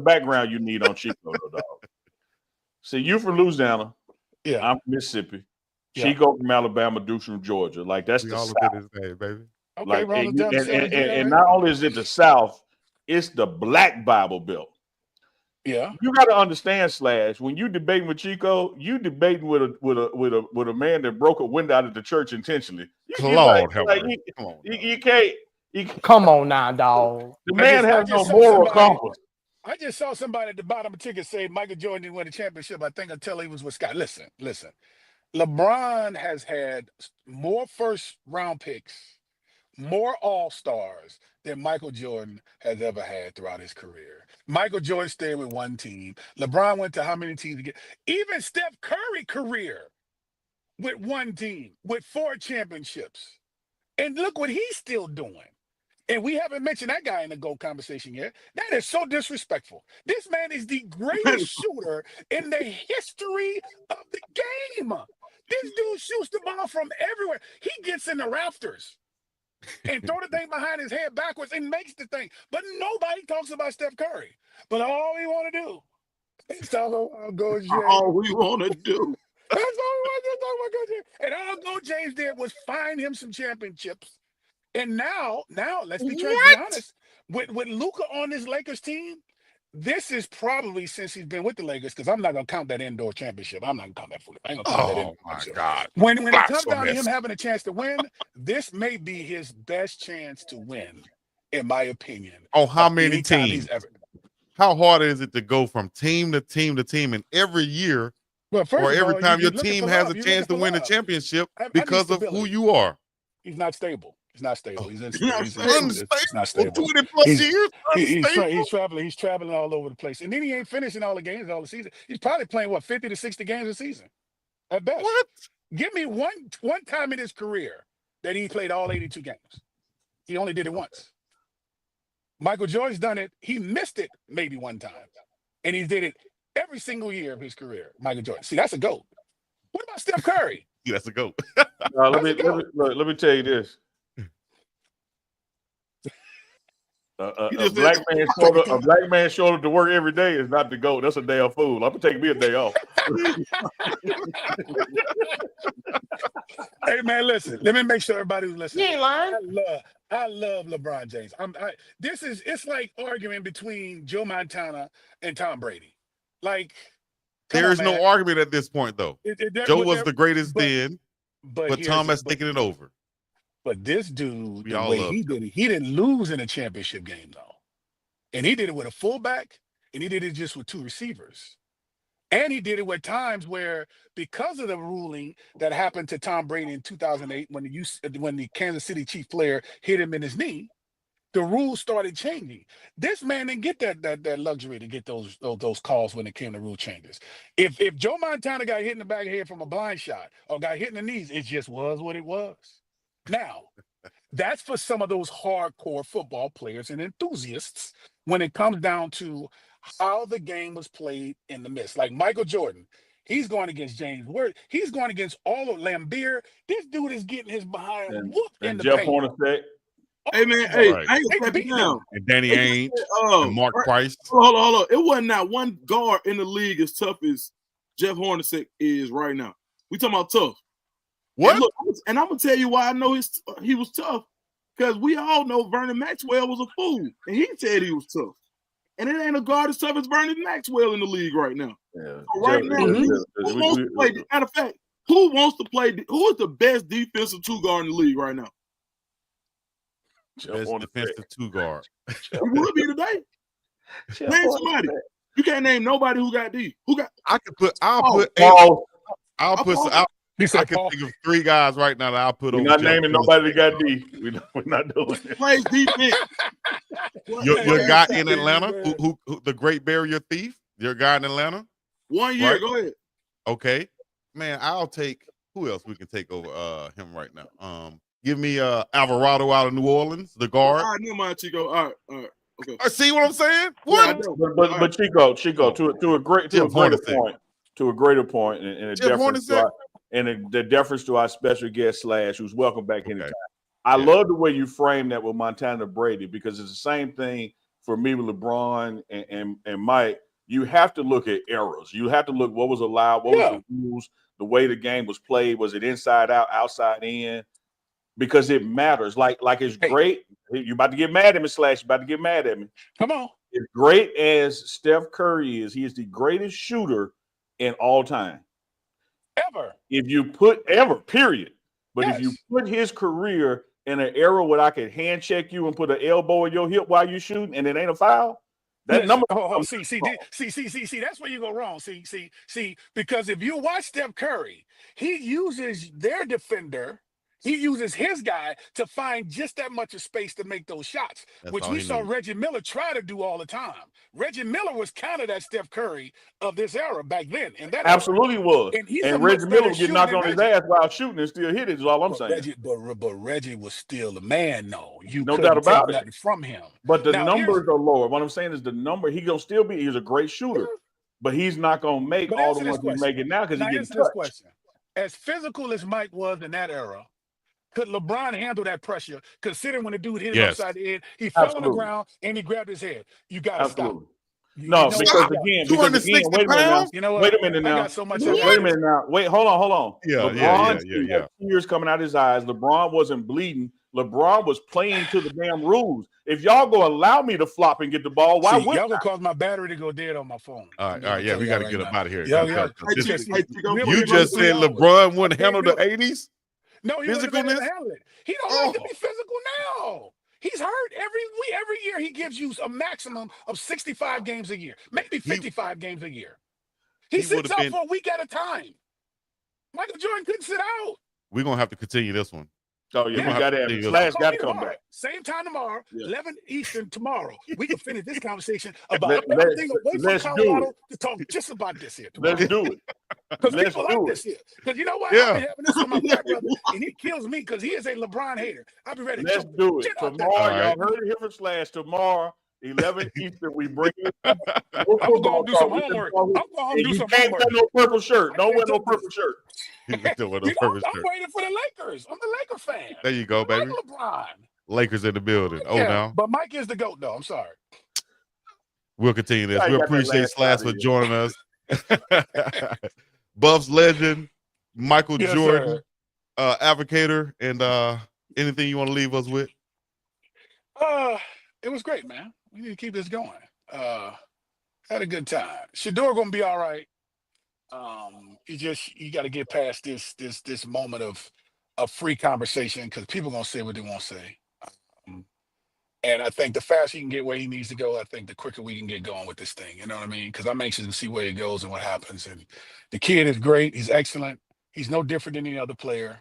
background you need on Chico, though, dog. See, you from Louisiana. Yeah. I'm from Mississippi. Yeah. Chico from Alabama, Deuce from Georgia. Like, that's the South. His name, baby. Okay, like, and not only is it the South, it's the Black Bible Belt. Yeah. You got to understand, Slash, when you debating with Chico, you debating with a man that broke a window out of the church intentionally. You can't. Come on now, dog. The man has no moral compass. I just saw somebody at the bottom of the ticket say Michael Jordan didn't win a championship. I think until he was with Scott. Listen. LeBron has had more first-round picks, more all-stars than Michael Jordan has ever had throughout his career. Michael Jordan stayed with one team. LeBron went to how many teams again? Even Steph Curry's career with one team, with 4 championships. And look what he's still doing. And we haven't mentioned that guy in the GOAT conversation yet. That is so disrespectful. This man is the greatest shooter in the history of the game. This dude shoots the ball from everywhere. He gets in the rafters and throw the thing behind his head backwards and makes the thing. But nobody talks about Steph Curry. But all we want to do is talk about Go James. All we want to do. That's all we want to talk about Go James. And all Go James did was find him some championships. And now, let's be honest. With Luka on this Lakers team, this is probably, since he's been with the Lakers, because I'm not going to count that indoor championship. I'm not going to count that for him. I ain't going to count that indoor championship. God. When it comes down to him having a chance to win, this may be his best chance to win, in my opinion. Oh, how many teams? How hard is it to go from team to team to team, and every year, or every time your team has a chance to win a championship because of who you are? He's not stable. He's not stable. He's not stable. 20 plus years. He's traveling all over the place, and then he ain't finishing all the games all the season. He's probably playing 50 to 60 games a season, at best. What? Give me one time in his career that he played all 82 games. He only did it once. Michael Jordan's done it. He missed it maybe one time, and he did it every single year of his career. Michael Jordan. See, that's a GOAT. What about Steph Curry? Yeah, that's a GOAT. Let me tell you this. A black man showing up to work every day is not the GOAT. That's a damn fool. I'm gonna take me a day off. Hey man, listen. Let me make sure everybody who's listening. You ain't lying. I love LeBron James. It's like arguing between Joe Montana and Tom Brady. Like, there is no argument at this point, though. Joe was the greatest then, but Tom has taken it over. But this dude, the way he did it, he didn't lose in a championship game, though. And he did it with a fullback, and he did it just with 2 receivers. And he did it with times where, because of the ruling that happened to Tom Brady in 2008 when the Kansas City Chief player hit him in his knee, the rules started changing. This man didn't get that luxury to get those calls when it came to rule changes. If Joe Montana got hit in the back of the head from a blind shot or got hit in the knees, it just was what it was. Now, that's for some of those hardcore football players and enthusiasts when it comes down to how the game was played in the midst. Like Michael Jordan, He's going against James Worth. He's going against all of Lambeer. This dude is getting his behind whooped in the Jeff paint. Hornacek. Hey man, Oh, hey, Right. I ain't They gonna step beat it down. And Danny Ainge and Mark Price. Hold on. It wasn't not one guard in the league as tough as Jeff Hornacek is right now. We talking about tough. What? And look, and I'm gonna tell you why I know he was tough. Because we all know Vernon Maxwell was a fool, and he said he was tough. And it ain't a guard as tough as Vernon Maxwell in the league right now. Yeah. So right now, who wants to play? Matter of fact, who wants to play? Who is the best defensive two guard in the league right now? Best defensive two guard. He would be today. Name somebody. You can't name nobody who got D. Who got? I could put. I'll put. He said I can think of 3 guys right now that I'll put We're over. not naming nobody that got D. We're not doing it. Plays defense. Your guy in Atlanta, who the Great Barrier Thief. Your guy in Atlanta. 1 year. Right? Go ahead. Okay, man. I'll take. Who else we can take over him right now? Give me Alvarado out of New Orleans, the guard. All right, never mind, Chico. All right. Okay. See what I'm saying? Yeah, I What? know. But Chico, to a greater point, and a deference to our special guest Slash, who's welcome back anytime. I love the way you frame that with Montana Brady, because it's the same thing for me with LeBron and Mike. You have to look at errors. You have to look what was allowed, what was the rules, the way the game was played. Was it inside out, outside in? Because it matters. Like it's great. You about to get mad at me, Slash. You about to get mad at me. Come on. As great as Steph Curry is, he is the greatest shooter in all time. Ever. If you put period. But if you put his career in an era where I could hand check you and put an elbow in your hip while you shooting and it ain't a foul, that number. See, that's where you go wrong. See, because if you watch Steph Curry, he uses their defender. He uses his guy to find just that much of space to make those shots, which we saw Reggie Miller try to do all the time. Reggie Miller was kind of that Steph Curry of this era back then. And that absolutely was. And Reggie Miller would get knocked on his ass while shooting and still hit it, is all I'm saying. But Reggie was still the man, though. No doubt about it. From him. But the numbers are lower. What I'm saying is the number, he's going to still be, he's a great shooter, but he's not going to make all the ones he's making now because he's getting touched. Question. As physical as Mike was in that era, could LeBron handle that pressure? Considering when the dude hit him upside the head, he fell on the ground and he grabbed his head. You got to stop. No, because again, wait a minute now. You know what? Wait a minute now. I got so much. Wait a minute now. Wait, hold on. Yeah. Tears coming out his eyes. LeBron wasn't bleeding. LeBron was playing to the damn rules. If y'all go allow me to flop and get the ball, why would y'all gonna cause my battery to go dead on my phone? All right, yeah, we got to get up out of here. You just said LeBron wouldn't handle the 80s. No, he wasn't able to handle it. He don't like to be physical now. He's hurt every year. He gives you a maximum of 65 games a year, maybe 55 games a year. He sits out for a week at a time. Michael Jordan couldn't sit out. We're gonna have to continue this one. Oh yeah, we got to have Slash got to come back. Same time tomorrow, 11 Eastern tomorrow. We can finish this conversation about everything away from Colorado to talk just about this here tomorrow. Let's do it. Because people like this here. Because you know what? I've been having this with my black brother, and he kills me because he is a LeBron hater. I'll be ready to Let's do it. Tomorrow, y'all heard it here from Slash. Tomorrow, 11 Eastern, we bring it. I'm going to do some homework. You can't wear no purple shirt. Don't wear no purple shirt. I'm waiting for the Lakers. I'm a Laker fan. There you go, baby. LeBron. Lakers in the building. Now. But Mike is the GOAT, though. I'm sorry. We'll continue this. We appreciate Slash for joining us. Buffs legend, Michael Jordan, advocator, and anything you want to leave us with? It was great, man. We need to keep this going. Had a good time. Shador gonna be all right. You got to get past this moment of free conversation because people gonna say what they want to say. And I think the faster he can get where he needs to go, I think the quicker we can get going with this thing. You know what I mean? Because I'm anxious to see where it goes and what happens. And the kid is great. He's excellent. He's no different than any other player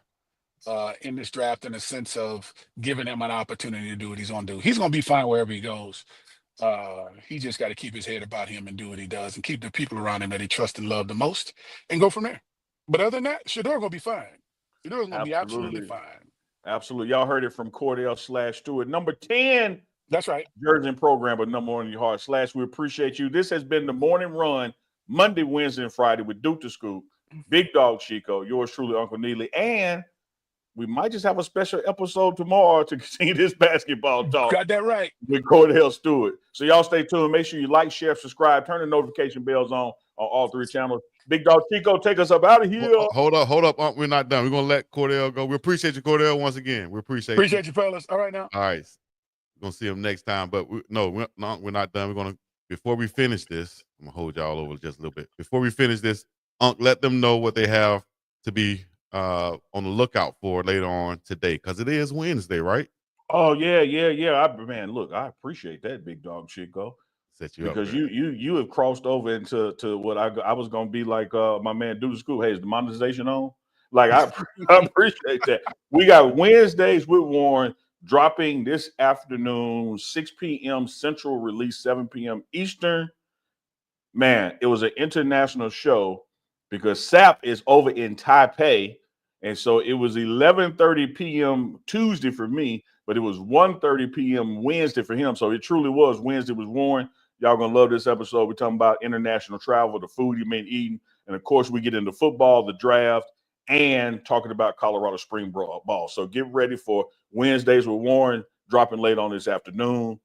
in this draft in the sense of giving him an opportunity to do what he's going to do. He's going to be fine wherever he goes. He just got to keep his head about him and do what he does and keep the people around him that he trusts and love the most and go from there. But other than that, Shador going to be fine. Shador's going to be absolutely fine. Absolutely. Y'all heard it from KORDELL / Stewart. Number 10. That's right. Jersey program, but number one in your heart. Slash, we appreciate you. This has been the morning run Monday, Wednesday, and Friday with Duke the Scoop, Big Dog Chico, yours truly, Uncle Neely, and we might just have a special episode tomorrow to continue this basketball talk. Got that right. With KORDELL Stewart. So y'all stay tuned. Make sure you like, share, subscribe, turn the notification bells on all 3 channels. Big Dog Chico, take us up out of here. Hold up. We're not done. We're gonna let KORDELL go. We appreciate you, KORDELL, once again. We appreciate you, fellas. All right now. All right. We're gonna see him next time. But we're not done. We're gonna, before we finish this, I'm gonna hold y'all over just a little bit. Before we finish this, let them know what they have to be on the lookout for later on today, because it is Wednesday, right? Oh yeah. Man, look, I appreciate that, Big Dog Chico. Set you because up, you have crossed over into what I was gonna be like my man Do the School. Hey, is the monetization on? Like I appreciate that. We got Wednesdays with Warren dropping this afternoon, 6 p.m. Central, release 7 p.m. Eastern. Man, it was an international show because SAP is over in Taipei. And so it was 11:30 p.m. Tuesday for me, but it was 1:30 p.m. Wednesday for him. So it truly was Wednesday with Warren. Y'all gonna love this episode. We're talking about international travel, the food you've been eating, and of course we get into football, the draft, and talking about Colorado spring ball. So get ready for Wednesdays with Warren dropping late on this afternoon.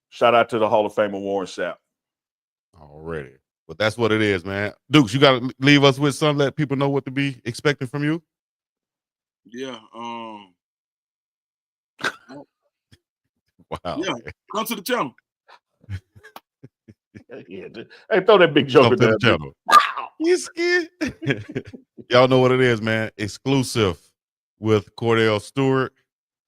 Shout out to the Hall of Famer Warren Sapp. Already. But that's what it is, man. Dukes, you got to leave us with something, let people know what to be expecting from you. Yeah. Wow. Yeah. Come to the channel. Yeah. Hey, throw that big joker down. Channel. You scared? Y'all know what it is, man. Exclusive with KORDELL Stewart.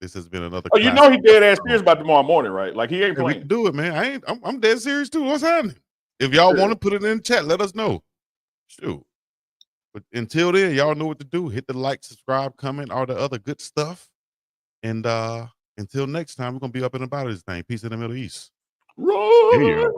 This has been another. Oh, you know he dead ass serious about tomorrow morning, right? Like he ain't playing. We can do it, man. I'm dead serious too. What's happening? If y'all want to put it in the chat, let us know. Shoot. But until then, y'all know what to do. Hit the like, subscribe, comment, all the other good stuff. And until next time, we're gonna be up and about this thing. Peace in the Middle East. Roll.